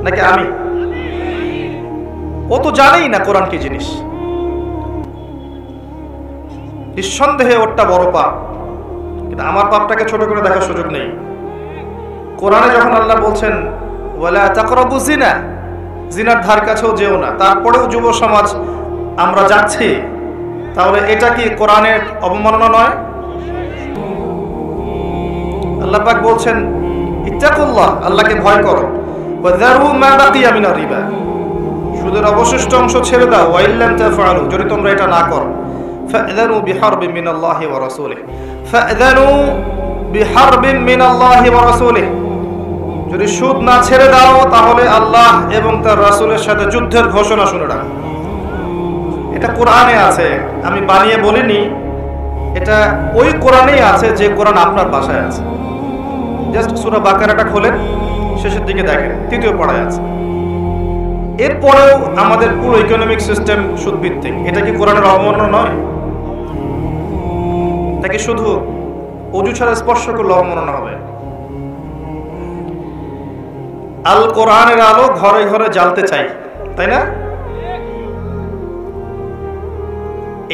নাকি আমি? ও তো জানেই না কোরআন কি জিনিস। নিঃসন্দেহে ওরটা বড় পাপ। কিন্তু আমার পাপটাকে ছোট করে দেখার সুযোগ নেই। কোরআনে যখন আল্লাহ বলছেন ওয়ালা তাকরাবু জিনা, জিনার ধার কাছেও যেও না, তারপরেও যুব সমাজ আমরা যাচ্ছি, তাহলে এটা কি কোরআনের অবমাননা নয়? আল্লাহ পাক বলছেন ইত্তাকুল্লাহ, আল্লাহকে ভয় করো, ওয়া যারু মা বাকিয়া মিনার রিবা, সুদের অবশিষ্ট অংশ ছেড়ে দাও, ওয়া ইল্লাম তাফআলু, যদি তোমরা এটা না করো, ফা'যানু বিহারবিন মিনাল্লাহি ওয়া রাসূলিহি, ফা'যানু বিহারবিন মিনাল্লাহি ওয়া রাসূলিহি, যদি সুদ না ছেড়ে দাও তাহলে আল্লাহ এবং তার রাসূলের সাথে যুদ্ধের ঘোষণা শুনে রাখো। এটা কোরআনে আছে, আমি বানিয়ে বলিনি, এটা ওই কোরআনেই আছে যে কোরআন আপনার ভাষায় আছে। জাস্ট সূরা বাকারাটা খোলেন, শেষের দিকে দেখেন, 3য় পারায় আছে। এরপরেও আমাদের পুরো ইকোনমিক সিস্টেম সুদভিত্তিক, এটা কি কোরআনের অবমাননা নয়? নাকি শুধু অজু ছাড়া স্পর্শ করলে অবমাননা হবে? আল কোরআনের আলো ঘরে ঘরে জ্বালতে চাই, তাই না?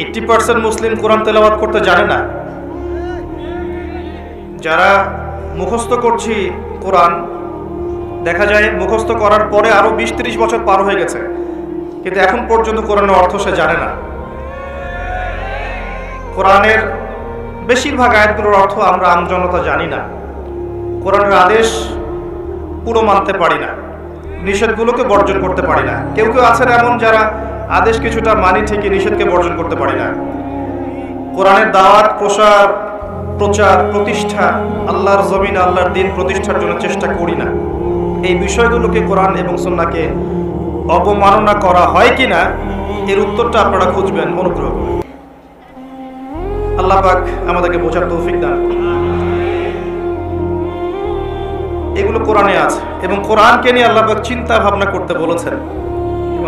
80% মুসলিম কোরআন তেলাওয়াত করতে জানে না। যারা মুখস্থ করছি কোরআন, দেখা যায় মুখস্থ করার পরে আরো 20-30 বছর পার হয়ে গেছে, কিন্তু এখন পর্যন্ত কোরআনের অর্থ সে জানে না। কোরআনের বেশিরভাগ আয়াতগুলোর অর্থ আমরা আমজনতা জানি না। কোরআনের আদেশ পুরো মানতে পারি না, নিষেধগুলোকে বর্জন করতে পারি না। কেউ কেউ আছেন এমন যারা আদেশ কিছুটা মানি ঠিকই, নিষেধকে বর্জন করতে পারি না। কোরআনের দাওয়াত, প্রচার, প্রতিষ্ঠা, আল্লাহর জমিন, আল্লাহর দিন প্রতিষ্ঠার জন্য চেষ্টা করি না। এই বিষয়গুলোকে কোরআন এবং সুন্নাহকে অবমাননা করা হয় কিনা এর উত্তরটা আপনারা খুঁজবেন অনুগ্রহ করে। আল্লাহ পাক আমাদেরকে বোঝার তৌফিক দান করুন। এগুলো কোরআনে আছে এবং কোরআনকে নিয়ে আল্লাহ পাক চিন্তা ভাবনা করতে বলেছেন।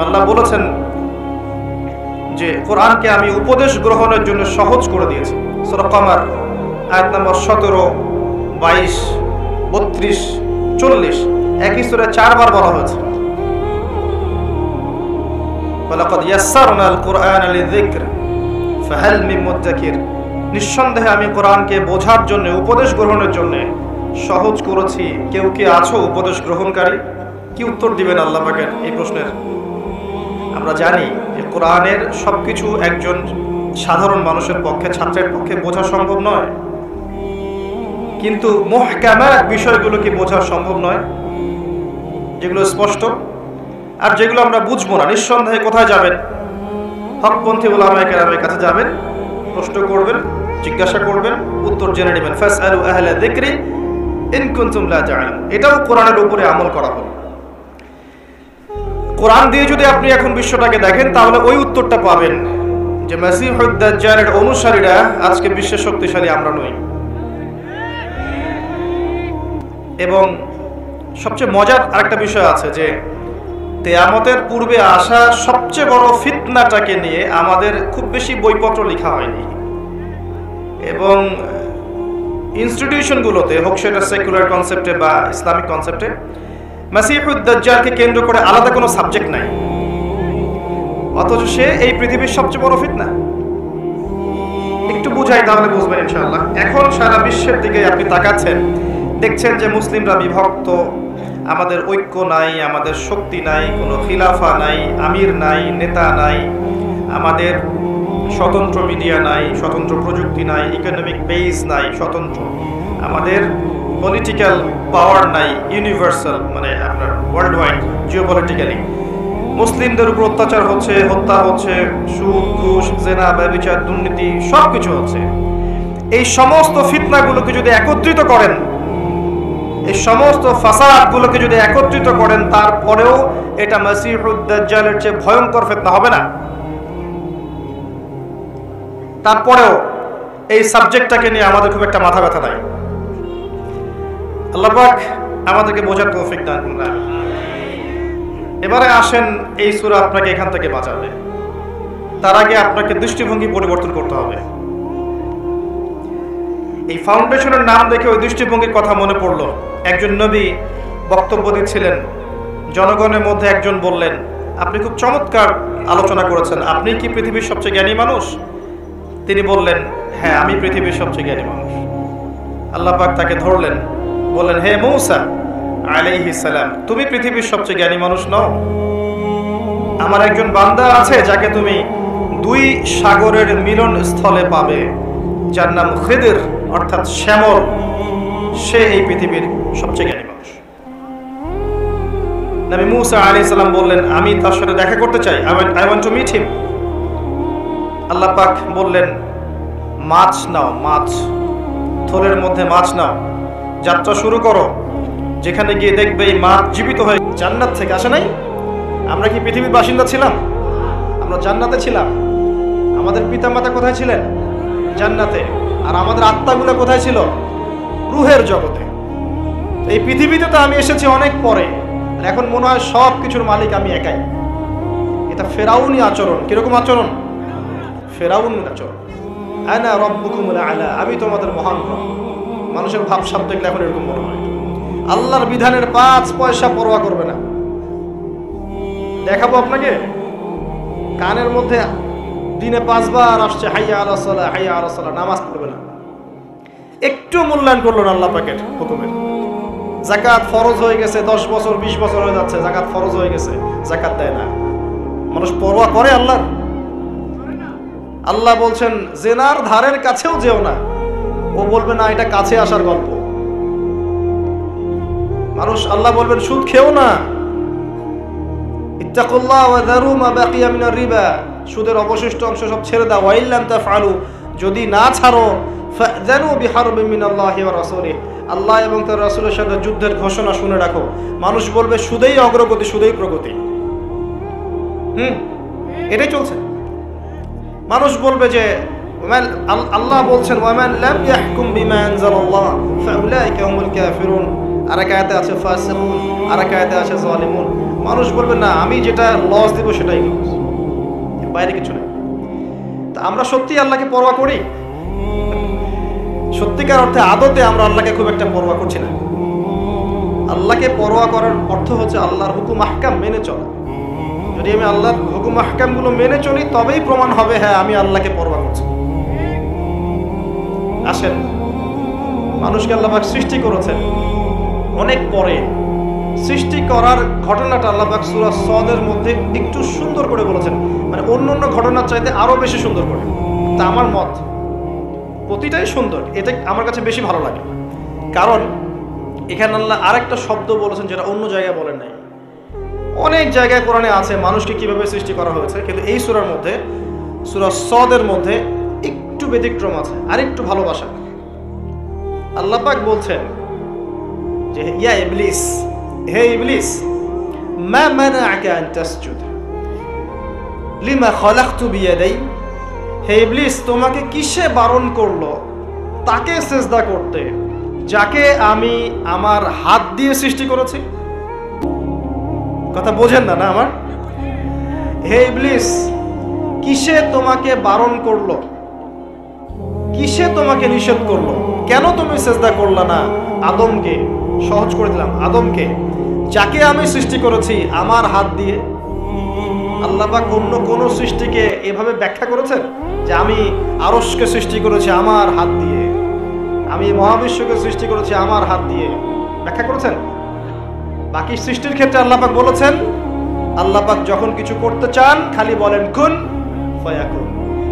আল্লাহ বলেছেন যে কোরআনকে আমি উপদেশ গ্রহণের জন্য সহজ করে দিয়েছি। সূরা কমার আয়াত নম্বর 17, 22, 32, 40 একই সূরা 4 বার বলা হয়েছে। ওয়ালাকাদ ইয়াসসারনাল কুরআনা লিযিকর ফাহাল মিন মুদ্দাকির, নিঃসন্দেহে আমি কোরআনকে বোঝার জন্য, উপদেশ গ্রহণের জন্য সহজ করেছি, কেউ কি আছো উপদেশ গ্রহণকারী? কি উত্তর দিবেন আল্লাহ পাকের এই প্রশ্নের? আমরা জানি যে কোরআনের সবকিছু একজন সাধারণ মানুষের পক্ষে, ছাত্রের পক্ষে বোঝা সম্ভব নয়, কিন্তু মুহকামাত বিষয়গুলো কি বোঝা সম্ভব নয়, যেগুলো স্পষ্ট। আর যেগুলো আমরা বুঝবো না, নিঃসন্দেহে কোথায় যাবেন? হকপন্থী উলামায়ে কেরামের কাছে যাবেন, প্রশ্ন করবেন, জিজ্ঞাসা করবেন, উত্তর জেনে নেবেন। ফাসআলু আহলা যিকরি ইন কুনতুম লা তা'লামুন। এটাও কোরআনের উপরে আমল করা হলো। কোরআন দিয়ে যদি আপনি এখন বিশ্বটাকে দেখেন, তাহলে ওই উত্তরটা পাবেন যে মাসিহুদ দাজ্জালের অনুসারীরা আজকে বিশ্বের শক্তিশালী আমরা নই। এবং সবচেয়ে মজার আরেকটা বিষয় আছে যে কিয়ামতের পূর্বে আসা সবচেয়ে বড় ফিতনাটাকে নিয়ে আমাদের খুব বেশি বইপত্র লেখা হয়নি, এবং ইনস্টিটিউশনগুলোতে হোক সেটা সেকুলার কনসেপ্টে বা ইসলামিক কনসেপ্টে মাসিহুদ দাজ্জালকে কেন্দ্র করে আলাদা কোনো সাবজেক্ট নাই, অথচ সে এই পৃথিবীর সবচেয়ে বড় ফিতনা। একটু বুঝাই তাহলে বুঝবেন ইনশাআল্লাহ। এখন সারা বিশ্বের দিকে আপনি তাকাচ্ছেন, দেখছেন যে মুসলিমরা বিভক্ত, আমাদের ঐক্য নাই, আমাদের শক্তি নাই, কোনো খিলাফা নাই, আমির নাই, নেতা নাই, আমাদের স্বতন্ত্র মিডিয়া নাই, স্বতন্ত্র প্রযুক্তি নাই, ইকোনমিক বেস নাই স্বতন্ত্র, আমাদের পলিটিক্যাল পাওয়ার নাই ইউনিভার্সাল, মানে আপনার ওয়ার্ল্ড ওয়াইড জিওপলিটিক্যালি মুসলিমদের উপর অত্যাচার হচ্ছে, হত্যা হচ্ছে, সুদ, ঘুষ, জেনা, ব্যভিচার, দুর্নীতি সব কিছু হচ্ছে। এই সমস্ত ফিতনাগুলোকে যদি একত্রিত করেন, এই সমস্ত ফাসাদগুলোকে যদি একত্রিত করেন, তারপরেও এটা মাসিহুদ দাজ্জালের চেয়ে ভয়ঙ্কর ফিতনা হবে না? তারপরেও এই সাবজেক্টটাকে নিয়ে আমাদের খুব একটা মাথা ব্যথা নাই। আল্লাহ পাক আমাদেরকে বোঝার তৌফিক দান করুন। এবারে আসেন, এই সূরা আপনাকে এখান থেকে বাঁচাবে। তার আগে আপনাকে দৃষ্টিভঙ্গি পরিবর্তন করতে হবে। এই ফাউন্ডেশনের নাম দেখে ওই দৃষ্টিভঙ্গির কথা মনে পড়লো। একজন নবী বক্তব্য দিচ্ছিলেন, জনগণের মধ্যে একজন বললেন, আপনি খুব চমৎকার আলোচনা করেছেন, আপনি কি পৃথিবীর সবচেয়ে জ্ঞানী মানুষ? তিনি বললেন, হ্যাঁ, আমি পৃথিবীর সবচেয়ে জ্ঞানী মানুষ। আল্লাহ পাক তাকে ধরলেন, বললেন, হে মূসা আলাইহিস সালাম, তুমি পৃথিবীর সবচেয়ে জ্ঞানী মানুষ নও? আমার একজন বান্দা আছে যাকে তুমি দুই সাগরের মিলন স্থলে পাবে, যার নাম খিদির অর্থাৎ শ্যামল। সে এই পৃথিবীর সবচেয়ে জ্ঞানী মানুষ। নবী মূসা আলাইহিস সালাম বললেন, আমি তার সাথে দেখা করতে চাই, I want to meet him. Allah পাক বললেন, মাছ নাও, মাছ, থলের মধ্যে মাছ নাও, যাত্রা শুরু করো। যেখানে গিয়ে দেখবে এই মাছ জীবিত হয়ে জান্নাত থেকে আসে নাই। আমরা কি পৃথিবীর বাসিন্দা ছিলাম? আমরা জান্নাতে ছিলাম। আমাদের পিতামাতা কোথায় ছিলেন? জান্নাতে। আর আমাদের আত্মাগুলো কোথায় ছিল? রুহের জগতে। এই পৃথিবীতে তো আমি এসেছি অনেক পরে, আর এখন মনে হয় সব কিছুর মালিক আমি একাই। এটা ফেরাউনি আচরণ। কিরকম আচরণ? ফেরাউনি আচরণ। আনা রব্বুকুমুল আলা, আমি তোমাদের মহান রব। মানুষের ভাবসাব দেখলে এখন এরকম মনে হয়। আল্লাহর বিধানের 5 পয়সা পরোয়া করবে না। দেখাবো আপনাকে, কানের মধ্যে দিনে 5 বার আসছে হাইয়া আলাস সালাহ, হাইয়া আলাস সালাহ, নামাজ পড়বে না। একটু মূল্যায়ন করলো না আল্লাহ পাকের হুকুমের। যাকাত ফরজ হয়ে গেছে, 10 বছর 20 বছর হয়ে যাচ্ছে, যাকাত ফরজ হয়ে গেছে, যাকাত দেয় না। মানুষ পরোয়া করে আল্লাহর? আল্লাহ বলছেন জেনার ধারের কাছেও যেও না। ও বলবে না এটা কাছে আসার গল্প। মানুষ, আল্লাহ বলবেন সুদ খেও না, ইত্তাকুল্লাহ ওয়া যারু মা বাকিয়া মিনার রিবা, সুদের অবশিষ্ট অংশ সব ছেড়ে দাও। ওয়া ইল্লাম তাফআলু, যদি না ছাড়ো, ফাযানু বিহারবিন মিনাল্লাহি ওয়া রাসূলিহি, আল্লাহ এবং তার রাসূলের সাথে যুদ্ধের ঘোষণা শুনে রাখো। মানুষ বলবে সুদেই অগ্রগতি, সুদেই প্রগতি। এটাই চলছে। মানুষ বলবে যে আল্লাহ বলছেন ওয়ামান লাম ইয়াহকুম বিমা আনজালাল্লাহ ফাউলাইকা হুমুল কাফিরুন, আর এক আয়াতে আছে ফাসিকুন, আর এক আয়াতে আছে জালিমুন। মানুষ বলবে না, আমি যেটা লস দিব সেটাই লস, এর বাইরে কিছু নেই। তা আমরা সত্যি আল্লাহকে পরোয়া করি? সত্যিকার অর্থে আদতে আমরা আল্লাহকে খুব একটা পরোয়া করছি না। আল্লাহকে পরোয়া করার অর্থ হচ্ছে আল্লাহর হুকুম আহকাম মেনে চলা। যদি আমি আল্লাহর হুকুম আহকামগুলো মেনে চলি, তবেই প্রমাণ হবে হ্যাঁ আমি আল্লাহকে পরোয়া করছি। আসেন, মানুষকে আল্লাহ পাক সৃষ্টি করেছেন অনেক পরে। সৃষ্টি করার ঘটনাটা আল্লাহ পাক সূরা সদের মধ্যে একটু সুন্দর করে বলেছেন, মানে অন্য ঘটনার চাইতে আরো বেশি সুন্দর করে। তা আমার মত, প্রতিটাই সুন্দর, এটা আমার কাছে বেশি ভালো লাগে। কারণ এখানে আল্লাহ আরেকটা শব্দ বলেছেন যেটা অন্য জায়গায় বলেন নাই। অনেক জায়গায় কোরআনে আছে মানুষকে কিভাবে সৃষ্টি করা হয়েছে, কিন্তু এই সূরার মধ্যে, সূরা সদের মধ্যে একটু ব্যতিক্রম আছে, আরেকটু ভালোবাসা। আল্লাহ পাক বলছেন যে ইয়া ইবলিস, হে ইবলিস, মা মানাআকা আন তাসজুদ লিমা খালাকতু বিয়াদাই, হে ইবলিস তোমাকে কিসে বারণ করলো তাকে সিজদা করতে যাকে আমি আমার হাত দিয়ে সৃষ্টি করেছি? কথা বোঝেন না আমার? হে ইবলিস, কিসে তোমাকে বারণ করলো, কিসে তোমাকে নিষেধ করলো? কেন তুমি সিজদা করলা না আদমকে? সহজ করে দিলাম, আদমকে, যাকে আমি সৃষ্টি করেছি আমার হাত দিয়ে। আল্লাহ পাক অন্য কোন সৃষ্টিকে এভাবে ব্যাখ্যা করেছেন যে আমি আরশকে সৃষ্টি করেছি আমার হাত দিয়ে, আমি মহাবিশ্বকে সৃষ্টি করেছি আমার হাত দিয়ে? ব্যাখ্যা করেছেন? বাকি সৃষ্টির ক্ষেত্রে আল্লাহ পাক বলেছেন, আল্লাহ পাক যখন কিছু করতে চান খালি বলেন কুন ফায়াকুন।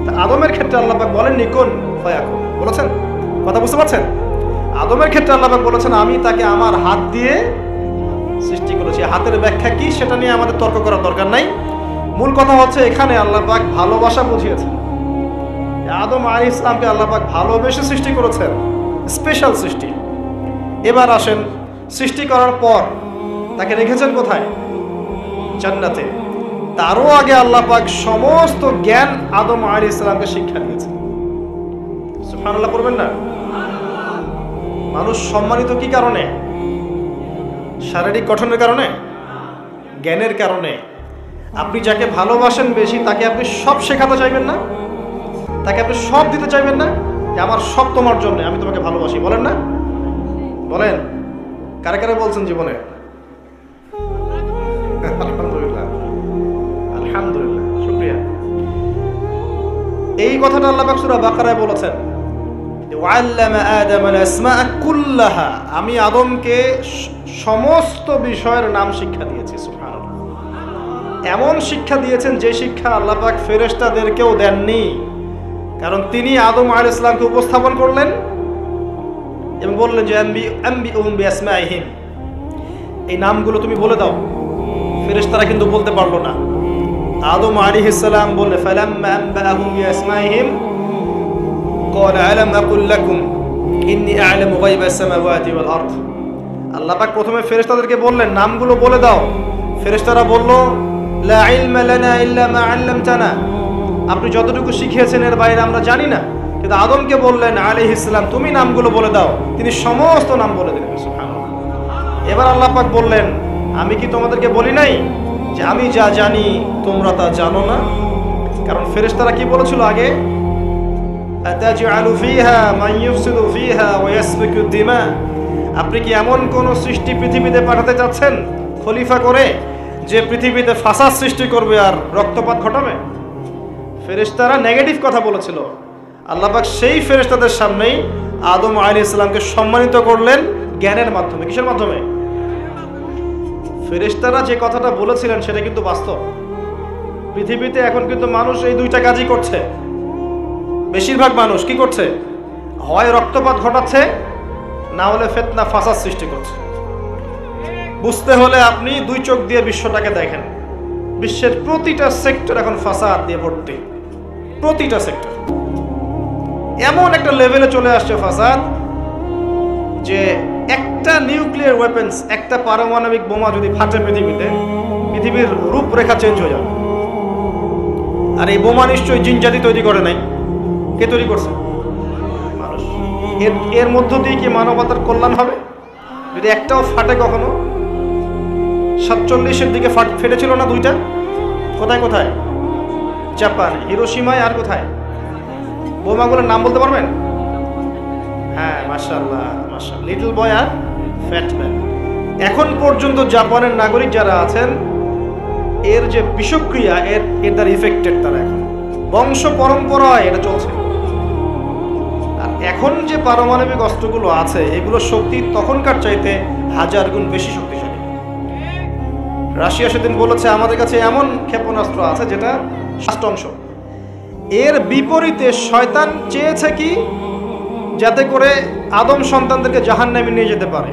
তা আদমের ক্ষেত্রে আল্লাহ পাক বলেননি কুন ফায়াকুন, বলেছেন? কথা বুঝতে পারছেন? আদমের ক্ষেত্রে আল্লাহ পাক বলেছেন আমি তাকে আমার হাত দিয়ে সৃষ্টি করেছি। হাতের ব্যাখ্যা কি সেটা নিয়ে আমাদের তর্ক করার দরকার নাই। মূল কথা হচ্ছে এখানে আল্লাহ পাক ভালোবাসা বুঝিয়েছেন। আদম আলাইহিস সালামকে আল্লাহ পাক ভালোবেসে সৃষ্টি করেছেন, স্পেশাল সৃষ্টি। এবার আসেন, সৃষ্টি করার পর তাকে রেখেছেন কোথায়? জান্নাতে। তারও আগে আল্লাহ পাক সমস্ত জ্ঞান আদম আলাইহিস সালামকে শিক্ষা দিয়েছেন। সুবহানাল্লাহ পড়বেন না? মানুষ সম্মানিত কি কারণে? শারীরিক গঠনের কারণে? জ্ঞানের কারণে। আপনি যাকে ভালোবাসেন বেশি তাকে আপনি সব শেখাতে চাইবেন না? তাকে আপনি সব দিতে চাইবেন না? যে আমার সব তোমার জন্য, আমি তোমাকে ভালোবাসি, বলেন না? বলেন, কারে কারে বলছেন জীবনে? আলহামদুলিল্লাহ, আলহামদুলিল্লাহ, শুকরিয়া। এই কথাটা আল্লাহ পাক সূরা বাকারায় বলেছেন, ওয়াল্লামা আদম আল আসমাআ কুল্লাহা, আমি আদমকে সমস্ত বিষয়ের নাম শিক্ষা দিয়েছি। সুবহানাল্লাহ, এমন শিক্ষা দিয়েছেন যে শিক্ষা আল্লাহ পাক ফেরেশতাদেরকেও দেননি। কারণ তিনি আদম আলাইহিস সালামকে উপস্থাপন করলেন এবং বললেন যে আনবিউহুম বিআসমাইহিম, এই নামগুলো তুমি বলে দাও। ফেরেশতারা কিন্তু বলতে পারলো না। আদম আলাইহিস সালাম বললেন ফালাম্মা আনবাহুম বিআসমাইহিম ক্বালা আলাম আকুল লাকুম ইন্নী আ'লামু গায়বাস সামাওয়াতি ওয়াল আরদ। আল্লাহ পাক প্রথমে ফেরেশতাদেরকে বললেন নামগুলো বলে দাও। ফেরেশতারা বলল লা ইলমা লানা ইল্লা মা 'আল্লামতানা, আপনি যতটুকু শিখিয়েছেন এর বাইরে আমরা জানি না। কিন্তু আদমকে বললেন আলাইহিস সালাম তুমি নামগুলো বলে দাও, তিনি সমস্ত নাম বলে দিলেন। সুবহানাল্লাহ। এবার আল্লাহ পাক বললেন আমি কি তোমাদেরকে বলি নাই যে আমি যা জানি তোমরা তা জানো না? কারণ ফেরেশতারা কি বলেছিল আগে, আতাজআলু ফিহা মান ইউফসিদু ফিহা ওয়া ইয়াসফিকু দিমা, আপনি কি এমন কোন সৃষ্টি পৃথিবীতে পাঠাতে যাচ্ছেন খলিফা করে যে পৃথিবীতে ফাসাদ সৃষ্টি করবে আর রক্তপাত ঘটাবে? ফেরেশতারা নেগেটিভ কথা বলেছিল। আল্লাহ পাক সেই ফেরেশতাদের সামনেই আদম আলাইহিস সালামকে সম্মানিত করলেন জ্ঞানের মাধ্যমে। কিসের মাধ্যমে? ফেরেশতারা যে কথাটা বলেছিলেন সেটা কিন্তু বাস্তব। পৃথিবীতে এখন কিন্তু মানুষ এই দুইটা কাজই করছে। বেশিরভাগ মানুষ কি করছে? হয় রক্তপাত ঘটাচ্ছে, না হলে ফিতনা ফাসাদ সৃষ্টি করছে। বুঝতে হলে আপনি দুই চোখ দিয়ে বিশ্বটাকে দেখেন। বিশ্বের প্রতিটা সেক্টর এখন ফাসাদ দিয়ে ভর্তি, প্রতিটা সেক্টর। এমন একটা লেভেলে চলে আসছে ফাসাদ যে একটা নিউক্লিয়ার ওয়েপেন্স, একটা পারমাণবিক বোমা যদি ফাটে পৃথিবীতে, পৃথিবীর রূপরেখা চেঞ্জ হয়ে যাবে। আর এই বোমা নিশ্চয়ই জিন জাতি তৈরি করে নাই। কে তৈরি করছে? মানুষ। এর মধ্য দিয়ে কি মানবতার কল্যাণ হবে যদি একটাও ফাটে? কখনো 47-এর দিকে ফেটেছিল না দুইটা? কোথায় কোথায়? জাপান, হিরোশিমায়, আর কোথায়? বোমাগুলোর নাম বলতে পারবেন? হ্যাঁ, মাশাআল্লাহ মাশাআল্লাহ, লিটল বয় আর ফ্যাট ম্যান। এখন পর্যন্ত জাপানের নাগরিক যারা আছেন এর যে বিষক্রিয়া, এর দ্বারা ইফেক্টেড, তারা এখন বংশ পরম্পরায় এটা চলছে। আর এখন যে পারমাণবিক অস্ত্রগুলো আছে এগুলোর শক্তি তখনকার চাইতে 1000 গুণ বেশি শক্তিশালী। রাশিয়া সেদিন বলেছে আমাদের কাছে এমন ক্ষেপণাস্ত্র আছে যেটা 7 এর বিপরীতে শয়তান চেয়েছে কি, যাতে করে আদম সন্তানদেরকে জাহান্নামে নিয়ে যেতে পারে।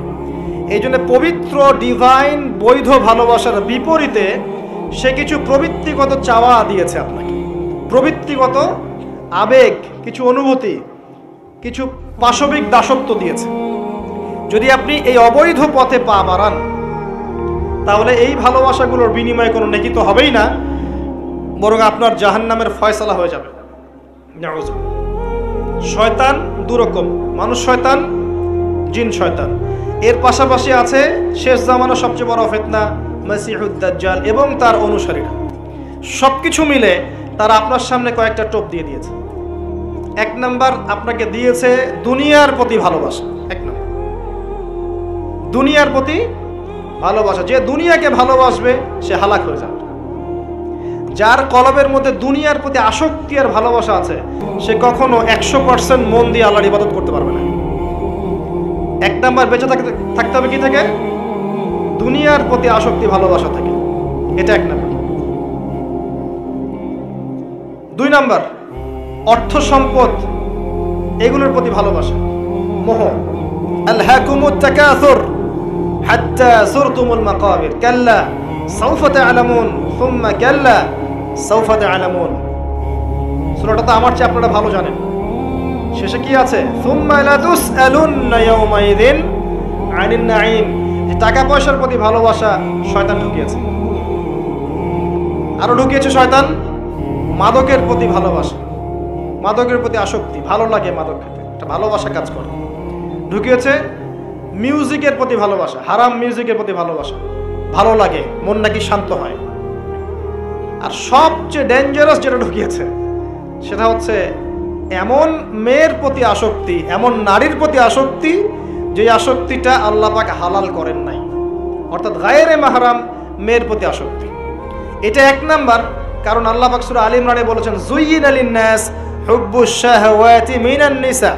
এই জন্য পবিত্র ডিভাইন বৈধ ভালোবাসার বিপরীতে সে কিছু প্রবৃত্তিগত চাওয়া দিয়েছে আপনাকে, প্রবৃত্তিগত আবেগ, কিছু অনুভূতি, কিছু পাশবিক দাসত্ব দিয়েছে। যদি আপনি এই অবৈধ পথে পা বাড়ান তাহলে এই ভালোবাসাগুলোর বিনিময়ে কোনো নেকি তো হবেই না, বরং আপনার জাহান্নামের ফয়সালা হয়ে যাবে। শয়তান দুরকম, মানুষ শয়তান, জিন শয়তান। এর পাশাপাশি আছে শেষ জামানার সবচেয়ে বড় ফিতনা মাসিহুদ দাজ্জাল এবং তার অনুসারীরা। সবকিছু মিলে তারা আপনার সামনে কয়েকটা টোপ দিয়ে দিয়েছে। 1 নাম্বার আপনাকে দিয়েছে দুনিয়ার প্রতি ভালোবাসা। 1 নাম্বার দুনিয়ার প্রতি ভালোবাসা। যে দুনিয়াকে ভালোবাসবে সে হালাক হয়ে যাবে। যার কলবের মধ্যে দুনিয়ার প্রতি আসক্তি আর ভালোবাসা আছে সে কখনো 100% মন দিয়ে আল্লাহর ইবাদত করতে পারবে না। 1 নাম্বার বেঁচে থাকতে হবে কি থেকে? দুনিয়ার প্রতি আসক্তি ভালোবাসা থেকে। এটা 1 নাম্বার। 2 নাম্বার অর্থ সম্পদ এগুলোর প্রতি ভালোবাসা, মোহ। আলহাকুমুত তাকাসুর হাত্তা যুরতুমুল মাকাবির কাল্লা সাউফা তা'লামুন সুম্মা কাল্লা সাউফা তা'লামুন। সূরাটা তো আমার চেয়ে আপনারা ভালো জানেন। শেষে কি আছে? সুম্মা লা তুসআলুন্না ইয়াওমাইযিন আনিন নাঈম। যে টাকা পয়সার প্রতি ভালোবাসা শয়তান ঢুকিয়েছে। আরো ঢুকিয়েছে শয়তান মাদকের প্রতি ভালোবাসা, মাদকের প্রতি আসক্তি, ভালো লাগে মাদক খেতে, একটা ভালোবাসা কাজ করে। ঢুকিয়েছে মিউজিকের প্রতি ভালোবাসা, হারাম মিউজিকের প্রতি ভালোবাসা, ভালো লাগে, মন নাকি শান্ত হয়। আর সবচেয়ে ডেঞ্জারাস যেটা ঢুকিয়েছে সেটা হচ্ছে এমন মেয়ের প্রতি আসক্তি, এমন নারীর প্রতি আসক্তি যে আসক্তিটা আল্লাহ পাক হালাল করেন নাই, অর্থাৎ গায়রে মাহরাম মেয়ের প্রতি আসক্তি। এটা 1 নাম্বার। কারণ আল্লাহ পাক সূরা আলে ইমরানে বলেছেন জুয়িনা লিন-নাস হুব্বুশ শাহাওয়াতি মিনান নিসা,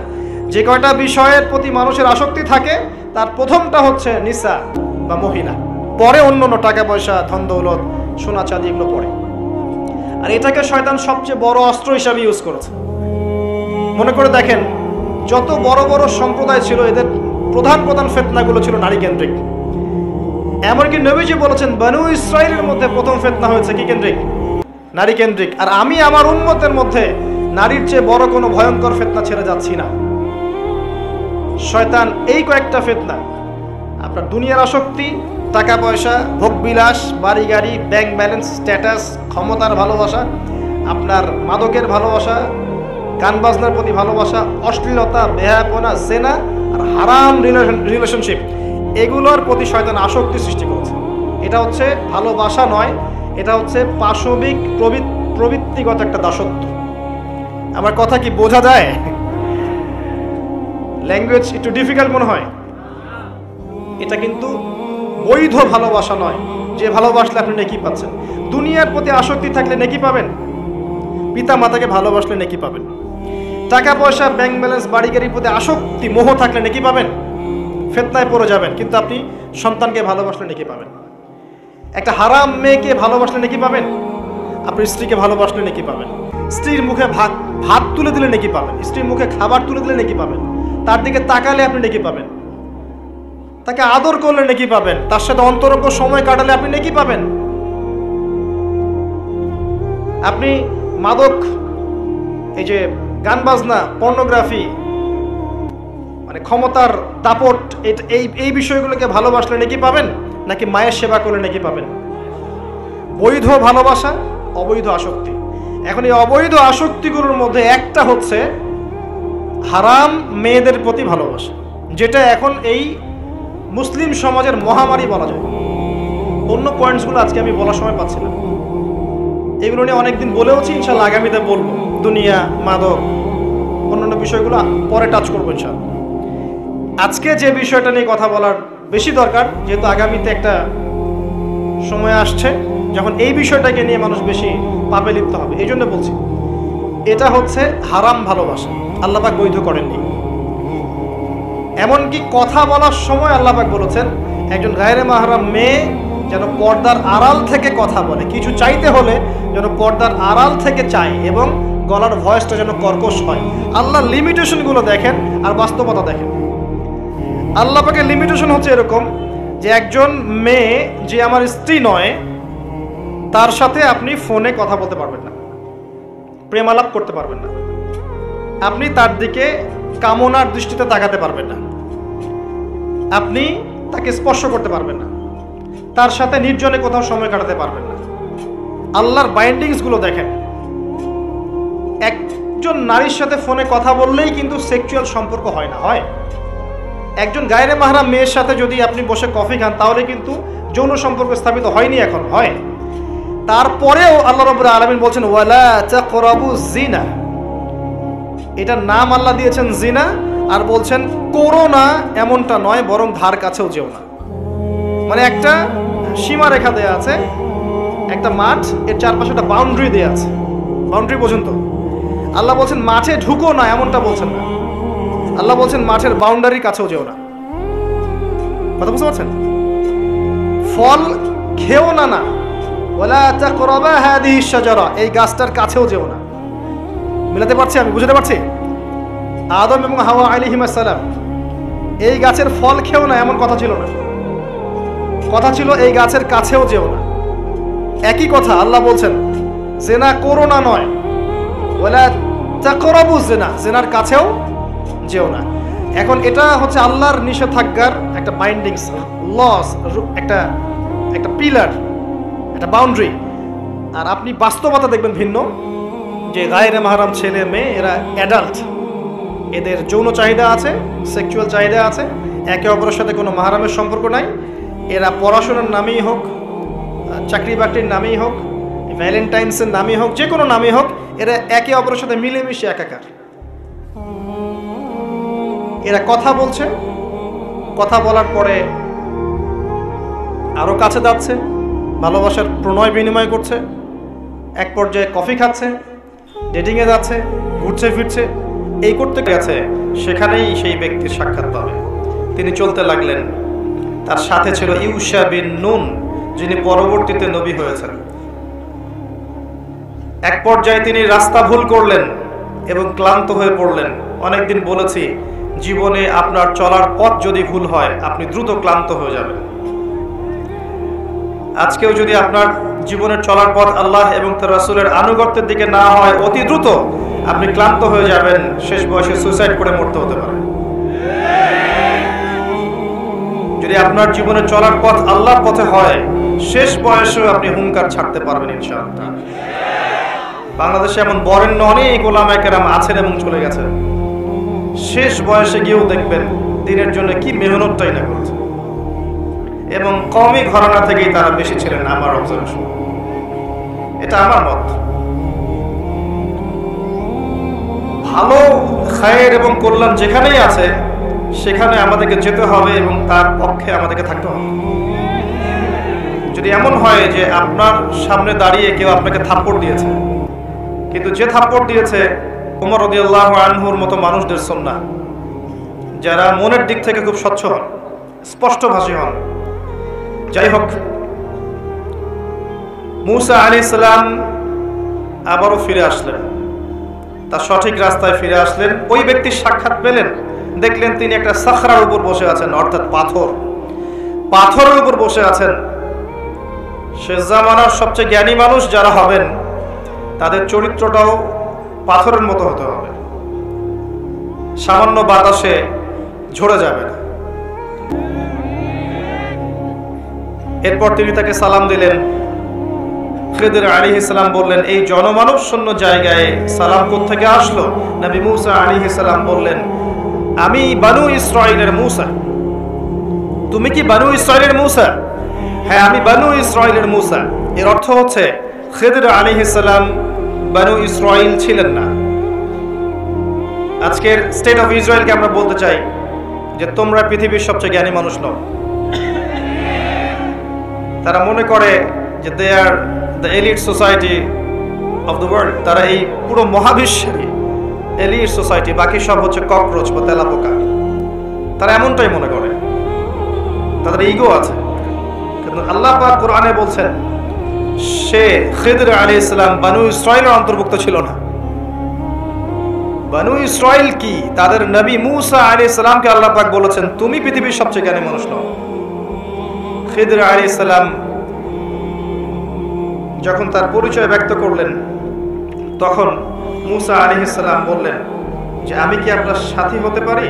যে কয়টা বিষয়ের প্রতি মানুষের আসক্তি থাকে তার প্রথমটা হচ্ছে নিসা বা মহিলা, পরে অন্য টাকা পয়সা, ধন দৌলত, সোনা চাঁদি এগুলো পরে। আর এটাকে শয়তান সবচেয়ে বড় অস্ত্র হিসাবে ইউজ করেছে। মনে করে দেখেন, যত বড় বড় সম্প্রদায় ছিল এদের প্রধান প্রধান ফিতনাগুলো ছিল নারী কেন্দ্রিক। এমনকি নবীজি বলেছেন বনু ইসরাইলের মধ্যে প্রথম ফিতনা হয়েছে কি কেন্দ্রিক? নারী কেন্দ্রিক। আর আমি আমার উম্মতের মধ্যে নারীর চেয়ে বড় কোনো ভয়ঙ্কর ফিতনা ছেড়ে যাচ্ছি না। শয়তান এই কয়েকটা ফিতনা, আপনার দুনিয়ার আসক্তি, টাকা পয়সা, ভোগবিলাস, বাড়ি গাড়ি, ব্যাংক ব্যালেন্স, স্ট্যাটাস, ক্ষমতার ভালোবাসা, আপনার মাদকের ভালোবাসা, গান বাজনার প্রতি ভালোবাসা, অশ্লীলতা, বেহায়াপনা, জেনা আর হারাম রিলেশনশিপ, এগুলোর প্রতি শয়তান আসক্তি সৃষ্টি করেছে। এটা হচ্ছে ভালোবাসা নয়, এটা হচ্ছে পাশবিক প্রবৃত্তিগত একটা দাসত্ব। আমার কথা কি বোঝা যায়? ল্যাঙ্গুয়েজ একটু ডিফিকাল্ট মনে হয়। এটা কিন্তু বৈধ ভালোবাসা নয়, যে ভালোবাসলে আপনি নেকি পাচ্ছেন। দুনিয়ার প্রতি আসক্তি থাকলে নেকি পাবেন, পিতা মাতাকে ভালোবাসলে নেকি পাবেন। টাকা পয়সা, ব্যাংক ব্যালেন্স, বাড়ি গাড়ির প্রতি আসক্তি, মোহ থাকলে নেকি পাবেন, ফিতনায় পড়ে যাবেন। কিন্তু আপনি সন্তানকে ভালোবাসলে নেকি পাবেন। একটা হারাম মেয়েকে ভালোবাসলে নেকি পাবেন, আপনি স্ত্রীকে ভালোবাসলে নেকি পাবেন। স্ত্রীর মুখে ভাত তুলে দিলে নেকি পাবেন, স্ত্রীর মুখে খাবার তুলে দিলে নেকি পাবেন, তার দিকে তাকালে আপনি নেকি পাবেন, তাকে আদর করলে নেকি পাবেন, তার সাথে অন্তরঙ্গ সময় কাটালে আপনি নেকি পাবেন। আপনি মাদক, এই যে গান বাজনা, পর্নোগ্রাফি, মানে ক্ষমতার দাপট, এই বিষয়গুলোকে ভালোবাসলে নেকি পাবেন, নাকি মায়ের সেবা করলে নেকি পাবেন? বৈধ ভালোবাসা, অবৈধ আসক্তি। এখন এই অবৈধ আসক্তিগুলোর মধ্যে একটা হচ্ছে হারাম মেয়েদের প্রতি ভালোবাসা, যেটা এখন এই মুসলিম সমাজের মহামারী বলা যায়। অন্য পয়েন্টসগুলো আজকে আমি বলার সময় পাচ্ছি না, এগুলো নিয়ে অনেকদিন বলেওছি, ইনশাল্লাহ আগামীতে বলবো। দুনিয়া, মাদক, অন্যান্য বিষয়গুলো পরে টাচ করবো ইনশাল্লাহ। আজকে যে বিষয়টা নিয়ে কথা বলার বেশি দরকার, যেহেতু আগামীতে একটা সময় আসছে যখন এই বিষয়টাকে নিয়ে মানুষ বেশি পাপে লিপ্ত হবে, এই জন্য বলছি। এটা হচ্ছে হারাম ভালোবাসা, আল্লাহ পাক বৈধ করেননি। এমনকি কথা বলার সময় আল্লাহ পাক বলেছেন একজন গায়রে মাহরাম মেয়ে যেন পর্দার আড়াল থেকে কথা বলে, কিছু চাইতে হলে যেন পর্দার আড়াল থেকে চায় এবং গলার ভয়েসটা যেন কর্কশ হয়। আল্লাহর লিমিটেশনগুলো দেখেন আর বাস্তবতা দেখেন। আল্লাহ পাকের লিমিটেশন হচ্ছে এরকম যে একজন মেয়ে যে আমার স্ত্রী নয়, তার সাথে আপনি ফোনে কথা বলতে পারবেন না, প্রেমালাপ করতে পারবেন না, আপনি তার দিকে কামনার দৃষ্টিতে তাকাতে পারবেন না, আপনি তাকে স্পর্শ করতে পারবেন না, তার সাথে নির্জনে কোথাও সময় কাটাতে পারবেন না। আল্লাহর বাইন্ডিংসগুলো দেখেন। একজন নারীর সাথে ফোনে কথা বললেই কিন্তু সেক্সুয়াল সম্পর্ক হয় না, হয়। একজন গায়রে মাহরাম মেয়ের সাথে যদি আপনি বসে কফি খান তাহলে কিন্তু যৌন সম্পর্ক স্থাপিত হয়নি, এখন হয়। তারপরেও আল্লাহ রাব্বুল আলামিন বলছেন ওয়ালা তাকরাবু জিনা, এটার নাম আল্লাহ দিয়েছেন জিনা, আর বলছেন করো না এমনটা নয়, বরং ধার কাছেও যেও না। মানে একটা সীমা রেখা দেয়া আছে, একটা মাঠ, এর চারপাশে একটা বাউন্ডারি দেয়া আছে, বাউন্ডারি পর্যন্ত। আল্লাহ বলছেন মাঠে ঢুকো না, এমনটা বলছেন না। আল্লাহ বলছেন মাঠের বাউন্ডারির কাছেও যেও না। কথা বুঝতে পারছেন? ফল খেও না, না ওয়ালা তাকরাবা হাদিহি শাজারা, এই গাছটার কাছেও যেও না। মিলাতে পারছি আমি, বুঝতে পারছি? আদম এবং হাওয়া আলাইহিস সালাম এই গাছের ফল খেও না, এমন কথা ছিল না। কথা ছিল এই গাছের কাছেও যেও না। একই কথা আল্লাহ বলছেন জেনা করো না নয়, ওয়ালা তাকরাবু জিনা, জেনার কাছেও যেও না। এখন এটা হচ্ছে আল্লাহর নিষেধাজ্ঞার একটা বাইন্ডিংস, লস, একটা একটা পিলার, একটা বাউন্ডারি। আর আপনি বাস্তবতা দেখবেন ভিন্ন, যে গায়রে মাহরাম ছেলে মেয়ে এরা অ্যাডাল্ট, এদের যৌন চাহিদা আছে, সেক্সুয়াল চাহিদা আছে, একে অপরের সাথে কোনো মাহরামের সম্পর্ক নাই। এরা পড়াশোনার নামেই হোক, চাকরি বাকরির নামেই হোক, ভ্যালেন্টাইন্সের নামেই হোক, যে কোনো নামেই হোক, এরা একে অপরের সাথে মিলেমিশে একাকার। এরা কথা বলছে, কথা বলার পরে আরো কাছে যাচ্ছে, ভালোবাসার প্রণয় বিনিময় করছে, এক পর্যায়ে কফি খাচ্ছে, ডেটিংয়ে যাচ্ছে, ঘুরছে ফিরছে, এই করতে গেছে, সেখানেই সেই ব্যক্তির সাক্ষাৎ পাবে। তিনি চলতে লাগলেন। তার সাথে ছিল ইউশা বিন নুন, যিনি পরবর্তীতে নবী হয়েছেন। এক পর্যায়ে তিনি রাস্তা ভুল করলেন এবং ক্লান্ত হয়ে পড়লেন। অনেকদিন বলেছি, জীবনে আপনার চলার পথ যদি ভুল হয়, আপনি দ্রুত ক্লান্ত হয়ে যাবেন। আজকেও যদি আপনার জীবনের চলার পথ আল্লাহ এবং তার রাসূলের আনুগত্যের দিকে না হয়, অতি দ্রুত আপনি ক্লান্ত হয়ে যাবেন, শেষ বয়সে সুইসাইড করে মরতে হতে পারে। যদি আপনার জীবনের চলার পথ আল্লাহর পথে হয়, শেষ বয়সেও আপনি হুঙ্কার ছাড়তে পারবেন ইনশাআল্লাহ। বাংলাদেশে এমন বরেণ্য অনেক ওলামায়ে কেরাম আছেন এবং চলে গেছেন, শেষ বয়সে গিয়েও দেখবেন দিনের জন্য কি মেহনতটাই না করেছে, এবং কমই ঘরানা থেকেই তারা বেশি ছিলেন, আমার অবজারভেশন, এটা আমার মত। ভালো খায়ের এবং কল্যাণ যেখানেই আছে, সেখানে আমাদেরকে যেতে হবে এবং তার পক্ষে আমাদেরকে থাকতে হবে। যদি এমন হয় যে আপনার সামনে দাঁড়িয়ে কেউ আপনাকে থাপ্পড় দিয়েছে, কিন্তু যে থাপ্পড় দিয়েছে ওমর রাদিয়াল্লাহু আনহুর মতো মানুষদের সুন্নাহ, যারা মনের দিক থেকে খুব স্বচ্ছ হন, স্পষ্টভাষী হন। যাই হোক, মুসা আলাইহিস সালাম আবারও ফিরে আসলেন, তার সঠিক রাস্তায় ফিরে আসলেন। ওই ব্যক্তির সাক্ষাৎ পেলেন, দেখলেন তিনি একটা সাখরার উপর বসে আছেন, অর্থাৎ পাথরের উপর বসে আছেন। শেষ জামানার সবচেয়ে জ্ঞানী মানুষ যারা হবেন, তাদের চরিত্রটাও পাথরের মতো হতে হবে, সামান্য বাতাসে ঝরে যাবে না। এরপর তিনি তাকে সালাম দিলেন। খিদর আলাইহিস সালাম বললেন, এই জনমানব শূন্য জায়গায় সালাম কোত্থেকে আসলো? নবী মুসা আলাইহিস সালাম বললেন, আমি বানু ইসরাইলের মুসা। তুমি কি বানু ইসরাইলের মুসা? হ্যাঁ, আমি বানু ইসরাইলের মুসা। এর অর্থ হচ্ছে খিদর আলাইহিস সালাম বানু ইসরাইল ছিলেন না। আজকের স্টেট অফ ইসরায়েলকে আমরা বলতে চাই যে তোমরা পৃথিবীর সবচেয়ে জ্ঞানী মানুষ নও। তারা মনে করে যে they are the elite society of the world. তারা এই পুরো মহাবিশ্বের এলিট সোসাইটি, বাকি সব হচ্ছে ককরোচ বা তেলাপোকা। তারা এমনটাই মনে করে, তাদের ইগো আছে। কিন্তু আল্লাহ পাক কোরআনে বলছেন, সে খিদর আলাইহিস সালাম বানু ইসরাইলের অন্তর্ভুক্ত ছিল না। বানু ইসরাইল কি? তাদের নবী মুসা আলাইহিস সালামকে আল্লাহ পাক বলেছেন, তুমি পৃথিবীর সবচেয়ে জ্ঞানী মানুষ নও। খিদর আলাইহিস সালাম যখন তার পরিচয় ব্যক্ত করলেন, তখন মুসা আলাইহিস সালাম বললেন যে আমি কি আপনার সাথী হতে পারি?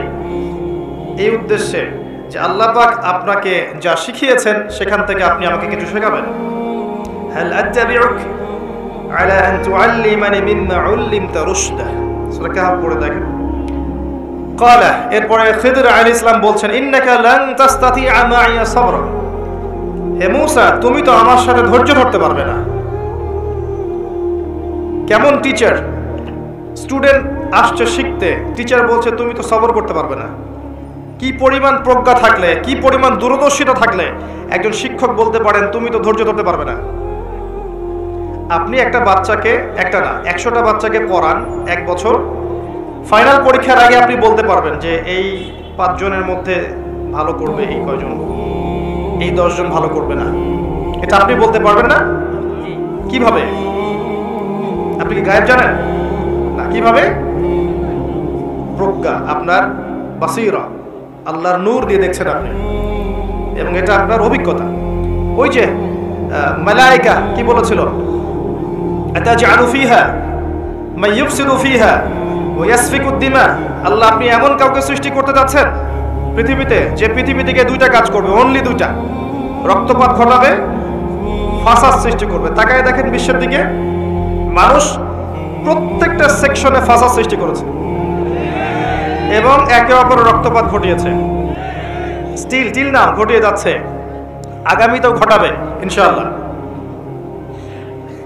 এই উদ্দেশ্যে যে আল্লাহ পাক আপনাকে যা শিখিয়েছেন সেখান থেকে আপনি আমাকে কিছু শেখাবেন। হাল আত্তাবিউক আলা আন তুআল্লিমানি মিম্মা উল্লিমতা রুশদা। সূরা কাহফ পড়ে দেখেন। ক্বালা, এরপরে খিদর আলাইহিস সালাম বলছেন, ইন্নাকা লান তাসতাতিআ মাইয়া সাবরা। হে মুসা, তুমি তো আমার সাথে ধৈর্য ধরতে পারবে না। কেমন টিচার, স্টুডেন্ট আসছে শিখতে, টিচার বলছে তুমি তো সবর করতে পারবে না। কি পরিমাণ প্রজ্ঞা থাকলে, কি পরিমাণ দূরদর্শিতা থাকলে একজন শিক্ষক বলতে পারেন তুমি তো ধৈর্য ধরতে পারবে না। আপনি একটা বাচ্চাকে, একটা না 100টা বাচ্চাকে পড়ান 1 বছর, ফাইনাল পরীক্ষার আগে আপনি বলতে পারবেন যে এই 5 জনের মধ্যে ভালো করবে এই কয়জন, এই 10 জন ভালো করবে না। এটা আপনি বলতে পারবেন না। কিভাবে? আপনি কি গায়েব জানেন না? কিভাবে? প্রজ্ঞা, আপনার বাসীরা, আল্লাহর নূর দিয়ে দেখছেন আপনি, এবং এটা আপনার অভিজ্ঞতা। ওই যে মালায়েকা কি বলেছিল, আতাজআলু ফিহা মান ইউফসিদু ফিহা ওয়া ইয়াসফিকু দিমা। আল্লাহ, আপনি এমন কাউকে সৃষ্টি করতে যাচ্ছেন পৃথিবীতে যে পৃথিবী থেকে 2টা কাজ করবে, অনলি 2টা, রক্তপাত ঘটাবে, ফাসাদ সৃষ্টি করবে। তাকায় দেখেন বিশ্বের দিকে, মানুষ প্রত্যেকটা সেকশনে ফাসাদ সৃষ্টি করেছে এবং একে অপরের রক্তপাত ঘটিয়েছে। টিল নাও ঘটিয়ে যাচ্ছে, আগামীতেও ঘটাবে ইনশাআল্লাহ।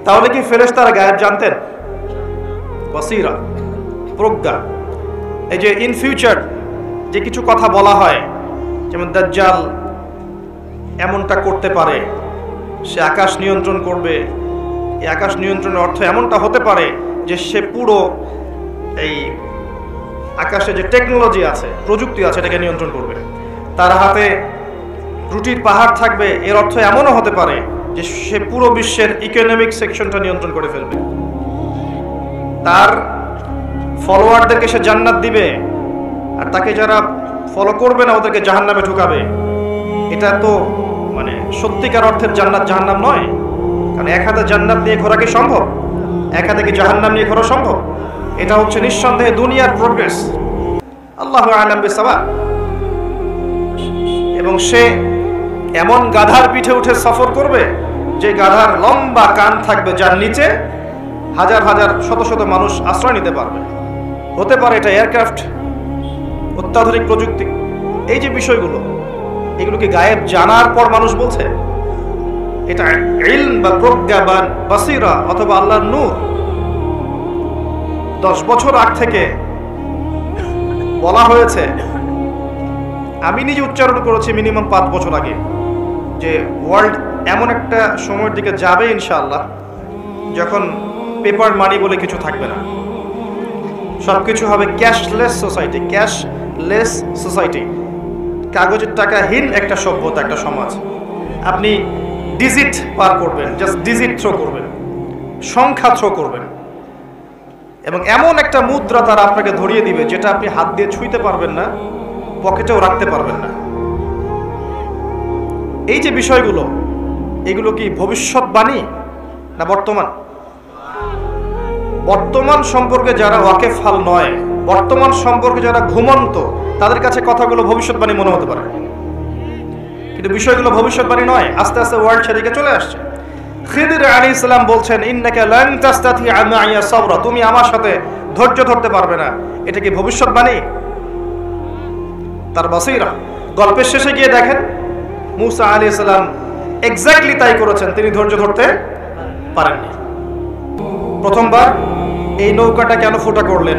তাহলে কি ফেরেশতারা গায়েব জানতেন? বসিরা, প্রজ্ঞা। এই যে ইন ফিউচার যে কিছু কথা বলা হয়, যেমন দাজ্জাল এমনটা করতে পারে, সে আকাশ নিয়ন্ত্রণ করবে, এই আকাশ নিয়ন্ত্রণের অর্থ এমনটা হতে পারে যে সে পুরো এই আকাশে যে টেকনোলজি আছে, প্রযুক্তি আছে, এটাকে নিয়ন্ত্রণ করবে। তার হাতে রুটির পাহাড় থাকবে, এর অর্থ এমনও হতে পারে যে সে পুরো বিশ্বের ইকোনমিক সেকশনটা নিয়ন্ত্রণ করে ফেলবে। তার ফলোয়ারদেরকে সে জান্নাত দিবে, আর তাকে যারা ফলো করবে না ওদেরকে জাহান্নামে ঢুকাবে। এটা তো মানে সত্যিকার অর্থের জান্নাত জাহান্নাম নয়। কারণ এক হাতে জান্নাত নিয়ে ঘোরা কি সম্ভব? এক হাতে কি জাহান্নাম নিয়ে ঘোরা সম্ভব? এটা হচ্ছে নিঃসন্দেহে দুনিয়ার প্রোগ্রেস। আল্লাহু আ'লাম বিসসাওয়াব। এবং সে এমন গাধার পিঠে উঠে সফর করবে যে গাধার লম্বা কান থাকবে, যার নিচে হাজার হাজার শত শত মানুষ আশ্রয় নিতে পারবে। হতে পারে এটা এয়ারক্রাফট, অত্যাধুনিক প্রযুক্তি। এই যে বিষয়গুলো, এগুলো কি গায়েব জানার পর মানুষ বলছে? এটা ইলম বা প্রজ্ঞা বা বাসিরা অথবা আল্লাহর নূর। 10 বছর আগ থেকে বলা হয়েছে, আমি নিজে উচ্চারণ করেছি মিনিমাম 5 বছর আগে, যে ওয়ার্ল্ড এমন একটা সময়ের দিকে যাবে ইনশাআল্লাহ যখন পেপার মানি বলে কিছু থাকবে না। সবকিছু হবে ক্যাশলেস সোসাইটি, ক্যাশলেস সোসাইটি, কাগজের টাকাহীন একটা সভ্যতা, একটা সমাজ। আপনি ডিজিট পার করবেন, জাস্ট ডিজিট থ্রো করবেন, সংখ্যা থ্রো করবেন, এবং এমন একটা মুদ্রা তারা আপনাকে ধরিয়ে দিবে যেটা আপনি হাত দিয়ে ছুঁইতে পারবেন না, পকেটেও রাখতে পারবেন না। এই যে বিষয়গুলো, এগুলো কি ভবিষ্যৎবাণী না বর্তমান? বর্তমান সম্পর্কে যারা ওয়াকেফাল নয়, বর্তমান সম্পর্কে যারা ঘুমন্ত, তাদের কাছে কথাগুলো ভবিষ্যৎবাণী মনে হতে পারে, কিন্তু বিষয়গুলো ভবিষ্যৎবাণী নয়। আস্তে আস্তে ওয়ার্ল্ড সেদিকে চলে আসছে। খিদির আলাইহিস সালাম বলছেন, ইন্নাকা লান তাস্তাতিআ মাইয়া সাবরা, তুমি আমার সাথে ধৈর্য ধরতে পারবে না। এটা কি ভবিষ্যৎবাণী? তার বাসীরা। গল্পের শেষে গিয়ে দেখেন মুসা আলাইহিস সালাম এক্স্যাক্টলি তাই করেছেন, তিনি ধৈর্য ধরতে পারেননি। প্রথমবার এই নৌকাটা কেন ফুটা করলেন,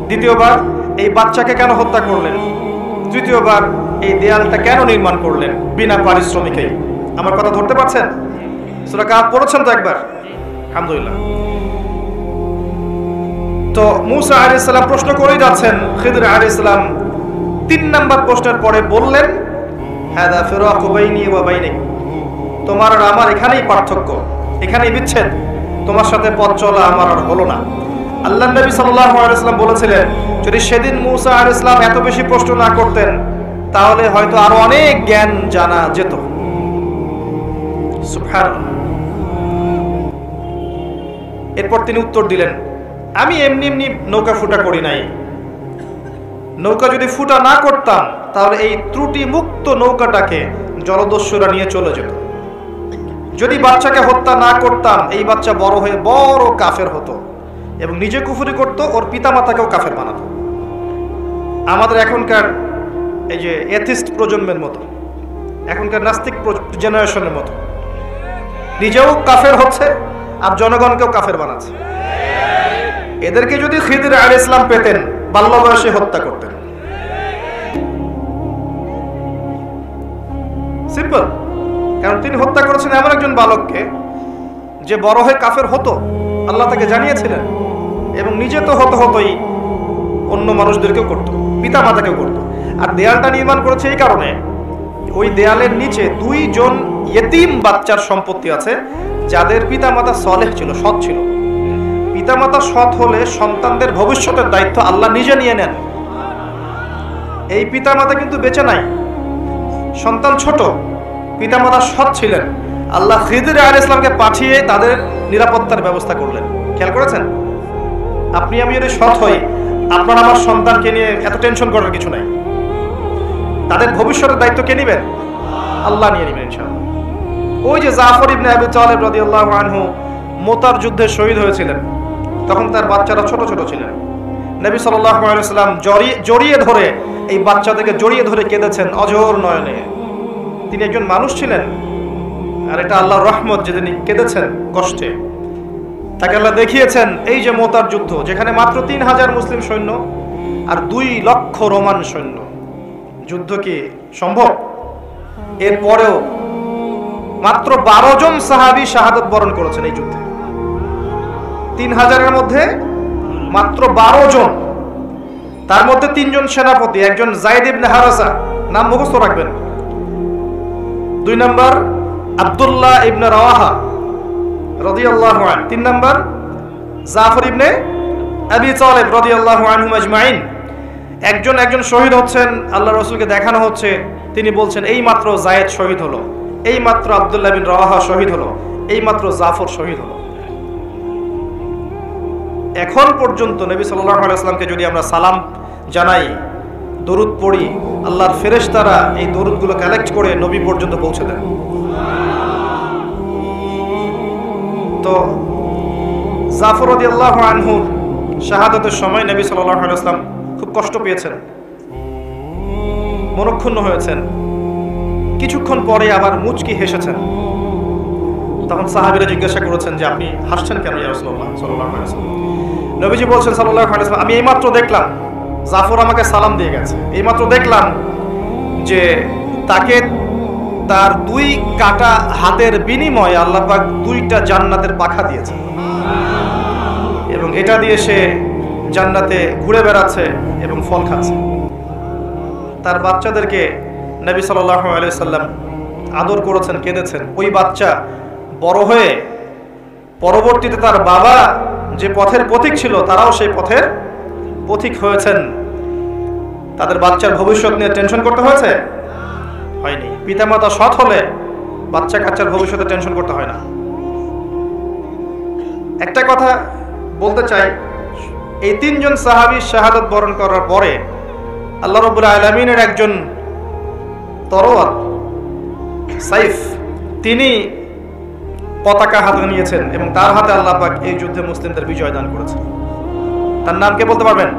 দ্বিতীয়বার এই বাচ্চাকে কেন হত্যা করলেন, তৃতীয়বার এই দেয়ালটা কেন নির্মাণ করলেন বিনা পারিশ্রমিকে? আমার কথা ধরতে পারছেন? সূরা কাহফ পড়েছেন তো একবার? আলহামদুলিল্লাহ। তো মুসা আলাইহিস সালাম প্রশ্ন করেই যাচ্ছেন। খিদির আলাইহিস সালাম 3 নাম্বার প্রশ্নের পরে বললেন, হাদা ফিরাকু বাইনি ওয়া বাইনিক, তোমার আর আমার এখানেই পার্থক্য, এখানেই বিচ্ছেদ, তোমার সাথে পথ চলা আমার আর হলো না। আল্লাহর নবী সাল্লাল্লাহু আলাইহি ওয়াসাল্লাম বলেছিলেন, যদি সেদিন মুসা আলাইহিস সালাম এত বেশি প্রশ্ন না করতেন তাহলে হয়তো আরো অনেক জ্ঞান জানা যেত। সুবহানাল্লাহ। এরপর তিনি উত্তর দিলেন, আমি এমনি এমনি নৌকা ফুটা করি নাই। নৌকা যদি ফুটা না করতাম তাহলে এই ত্রুটি মুক্ত নৌকাটাকে জলদস্যুরা নিয়ে চলে যেত। যদি বাচ্চাকে হত্যা না করতাম, এই বাচ্চা বড় হয়ে বড় কাফের হতো এবং নিজে কুফরি করত, ওর পিতামাতাকেও কাফের বানাতো। আমাদের এখনকার এই যে এথিস্ট প্রজন্মের মতো, এখনকার নাস্তিক জেনারেশনের মতো, নিজেও কাফের হচ্ছে আর জনগণকেও কাফের বানাচ্ছে। এদেরকে যদি খিদির আলাইহিস সালাম পেতেন, বাল্য বয়সে হত্যা করতেন। সিম্পল। কারণ তিনি হত্যা করেছেন এমন একজন বালককে যে বড় হয়ে কাফের হতো, আল্লাহ তাকে জানিয়েছিলেন, এবং নিজে তো হতোই, অন্য মানুষদেরকেও করতো, পিতা মাতাকেও করতো। আর দেয়ালটা নির্মাণ করেছে এই কারণে, ওই দেয়ালের নিচে 2 জন ইয়েতিম বাচ্চার সম্পত্তি আছে যাদের পিতামাতা সলেহ ছিল, সৎ ছিল। পিতামাতা সৎ হলে সন্তানদের ভবিষ্যতের দায়িত্ব আল্লাহ নিজে নিয়ে নেন। এই পিতামাতা কিন্তু বেঁচে নাই, সন্তান ছোট, পিতামাতা সৎ ছিলেন। আল্লাহ খিদির আলাইহিস সালামকে পাঠিয়ে তাদের নিরাপত্তার ব্যবস্থা করলেন। খেয়াল করেছেন? আপনি আমি যদি সৎ হই, আপনার আমার সন্তানকে নিয়ে এত টেনশন করার কিছু নাই। তাদের ভবিষ্যতের দায়িত্ব কে নেবেন? আল্লাহ নিয়ে নেবেন ইনশাআল্লাহ। ওই যে জাফর ইবনে আবি তালিব রাদিয়াল্লাহু আনহু মোতার যুদ্ধে শহীদ হয়েছিলেন, তখন তার বাচ্চারা ছোট ছোট ছিলেন। নবী সাল্লাল্লাহু আলাইহি ওয়াসাল্লাম জড়িয়ে ধরে, এই বাচ্চাদেরকে জড়িয়ে ধরে কেঁদেছেন অঝোর নয়নে। তিনি একজন মানুষ ছিলেন, আর এটা আল্লাহর রহমত যে তিনি কেঁদেছেন কষ্টে। তাকে আল্লাহ দেখিয়েছেন এই যে মোতার যুদ্ধ, যেখানে মাত্র 3000 মুসলিম সৈন্য আর 2 লক্ষ রোমান সৈন্য। যুদ্ধ কি সম্ভব? এরপরেও মাত্র 12 জন সাহাবী শাহাদাত বরণ করেছেন এই যুদ্ধে। 3000-এর মধ্যে মাত্র 12 জন তার মধ্যে 3 জন সেনাপতি, একজন যায়েদ ইবনে হারাসা, নাম মুখস্থ রাখবেন। 2 নম্বর আব্দুল্লাহ ইবনে রাওয়াহা রাদিয়াল্লাহু আনহু। 3 নম্বর জাফর ইবনে আবি তালিব রাদিয়াল্লাহু আনহুম আজমাইন। একজন শহীদ হচ্ছেন, আল্লাহ রাসূলকে দেখানো হচ্ছে, তিনি বলছেন এই মাত্র যায়েদ শহীদ হলো, এই মাত্র আব্দুল্লাহ বিন রাওয়াহা শহীদ হলো, এই মাত্র জাফর শহীদ হলো। এখন পর্যন্ত নবী সাল্লাল্লাহু আলাইহি ওয়াসাল্লামকে যদি আমরা সালাম জানাই, দরুদ পড়ি, আল্লাহর ফেরেশতারা এই দরুদগুলো কালেক্ট করে নবী পর্যন্ত পৌঁছে দেন। তো জাফর রাদিয়াল্লাহু আনহু শাহাদাতের সময় নবী সাল্লাল্লাহু আলাইহি ওয়াসাল্লাম খুব কষ্ট পেয়েছেন, মনক্ষুণ্ণ হয়েছেন। কিছুক্ষণ পরে আবার মুচকি হেসেছেন। তখন সাহাবীরা জিজ্ঞাসা করেছেন যে আপনি হাসছেন কেন ইয়া রাসূলুল্লাহ সাল্লাল্লাহু আলাইহি ওয়াসাল্লাম? নবীজি বলছেন সাল্লাল্লাহু আলাইহি ওয়াসাল্লাম, আমি এইমাত্র দেখলাম জাফর আমাকে সালাম দিয়ে গেছে, এইমাত্র দেখলাম যে তাকে তার 2 কাটা হাতের বিনিময়ে আল্লাহ পাক 2টা জান্নাতের পাখা দিয়েছে এবং এটা দিয়ে সে জান্নাতে ঘুরে বেড়াচ্ছে এবং ফল খাচ্ছে। তার বাচ্চাদেরকে নবী সাল্লাল্লাহু আলাইহি ওয়াসাল্লাম আদর করেছেন, কেঁদেছেন। ওই বাচ্চা বড় হয়ে পরবর্তীতে তার বাবা যে পথের পথিক ছিল, তারাও সেই পথের পথিক হয়েছেন। তাদের বাচ্চার ভবিষ্যৎ নিয়ে টেনশন করতে হয়েছে? হয়নি। পিতামাতা সৎ হলে বাচ্চা কাচ্চার ভবিষ্যতে টেনশন করতে হয় না। একটা কথা বলতে চাই, এই 3 জন সাহাবী শাহাদাত বরণ করার পরে আল্লাহ রাব্বুল আলামিনের একজন তরোয়ার সাইফ, তিনি পতাকা হাতে নিয়েছেন এবং তার হাতে আল্লাহ পাক এই যুদ্ধে মুসলিমদের বিজয় দান করেছেন। তার নাম কে বলতে পারবেন?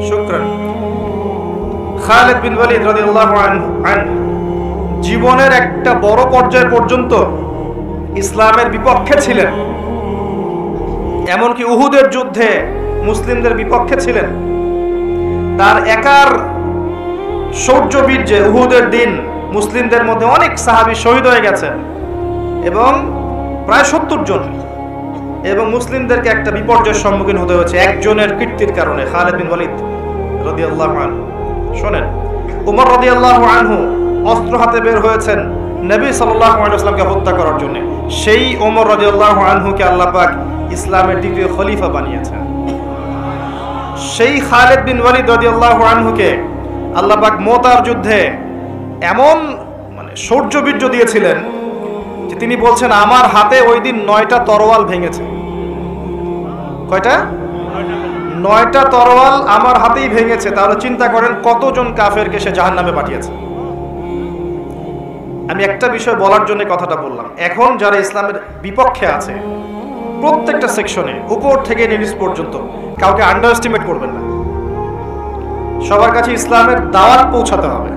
শুকরান। খালিদ বিন ওয়ালিদ রাদিয়াল্লাহু আনহু জীবনের একটা বড় পর্যায় পর্যন্ত ইসলামের বিপক্ষে ছিলেন, এমনকি উহুদের যুদ্ধে মুসলিমদের বিপক্ষে ছিলেন। তার একার শৌর্যবীর্যে উহুদের দিন মুসলিমদের মধ্যে অনেক সাহাবী শহীদ হয়ে গেছেন এবং প্রায় 70 জন, এবং মুসলিমদেরকে একটা বিপর্যয়ের সম্মুখীন হতে হয়েছে একজনের কীর্তির কারণে, খালিদ বিন ওয়ালিদ রাদিয়াল্লাহু আনহু। শোনেন, উমর রাদিয়াল্লাহু আনহু অস্ত্র হাতে বের হয়েছেন নবী সাল্লাল্লাহু আলাইহি ওয়াসাল্লামকে হত্যা করার জন্য। সেই ওমর রাদিয়াল্লাহু আনহুকে আল্লাহ পাক ইসলামের দ্বিতীয় খলিফা বানিয়েছেন। সেই খালিদ বিন ওয়ালিদ রাদিয়াল্লাহু আনহুকে আল্লাহ পাক মুতার যুদ্ধে এমন শৌর্যবীর্য দিয়েছিলেন যে তিনি বলছেন আমার হাতে ওই দিন 9টা তরোয়াল ভেঙেছে। কয়টা? 9টা তরোয়াল আমার হাতেই ভেঙেছে। তাহলে চিন্তা করেন কতজন কাফেরকে সে জাহান্নামে পাঠিয়েছে। আমি একটা বিষয় বলার জন্য কথাটা বললাম, এখন যারা ইসলামের বিপক্ষে আছে প্রত্যেকটা সেকশনে উপর থেকে নিচ পর্যন্ত কাউকে আন্ডার এস্টিমেট করবেন না। সবার কাছে ইসলামের দাওয়াত পৌঁছাতে হবে।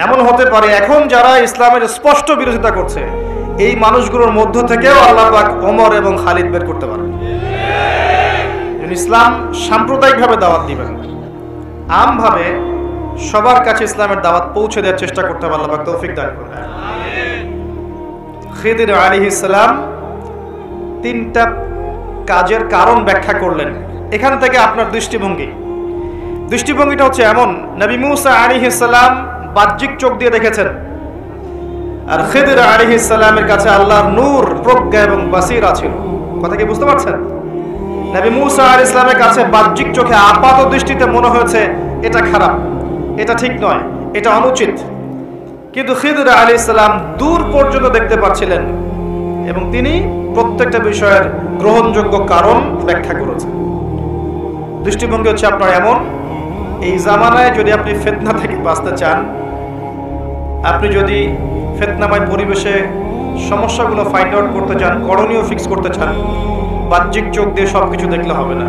এমন হতে পারে এখন যারা ইসলামের স্পষ্ট বিরোধিতা করছে এই মানুষগুলোর মধ্য থেকেও আল্লাহ পাক ওমর এবং খালিদ বের করতে পারেন। ইসলাম সাম্প্রদায়িকভাবে দাওয়াত দিবেন, আমভাবে সবার কাছে ইসলামের দাওয়াত পৌঁছে দেওয়ার চেষ্টা করতে হবে। আল্লাহ পাক তৌফিক দান করুন। খিদির আলাইহিস সালাম 3টা কাজের কারণ ব্যাখ্যা করলেন। এখান থেকে আপনার দৃষ্টিভঙ্গিটা হচ্ছে এমন, নবী মুসা আলাইহিস সালাম বাহ্যিক চোখ দিয়ে দেখেছেন, আর খিদির আলাইহিস সালামের কাছে আল্লাহর নূর, প্রজ্ঞা এবং বাসীরা ছিল। কথা কি বুঝতে পারছেন? নবী মুসা আলাইহিস সালামের কাছে বাহ্যিক চোখে আপাত দৃষ্টিতে মনে হয়েছে এটা খারাপ, এটা ঠিক নয়, এটা অনুচিত, কিন্তু খিদির আলাইহিস সালাম দূর পর্যন্ত দেখতে পাচ্ছিলেন এবং তিনি প্রত্যেকটা বিষয়ের গ্রহণযোগ্য কারণ ব্যাখ্যা করেছেন। দৃষ্টিভঙ্গি হচ্ছে আপনার এমন, এই জামানায় যদি আপনি ফিতনা থেকে বাঁচতে চান, আপনি যদি ফিতনাময় পরিবেশে সমস্যাগুলো ফাইন্ড আউট করতে চান, করণীয় ফিক্স করতে চান, বাহ্যিক চোখ দিয়ে সবকিছু দেখলে হবে না।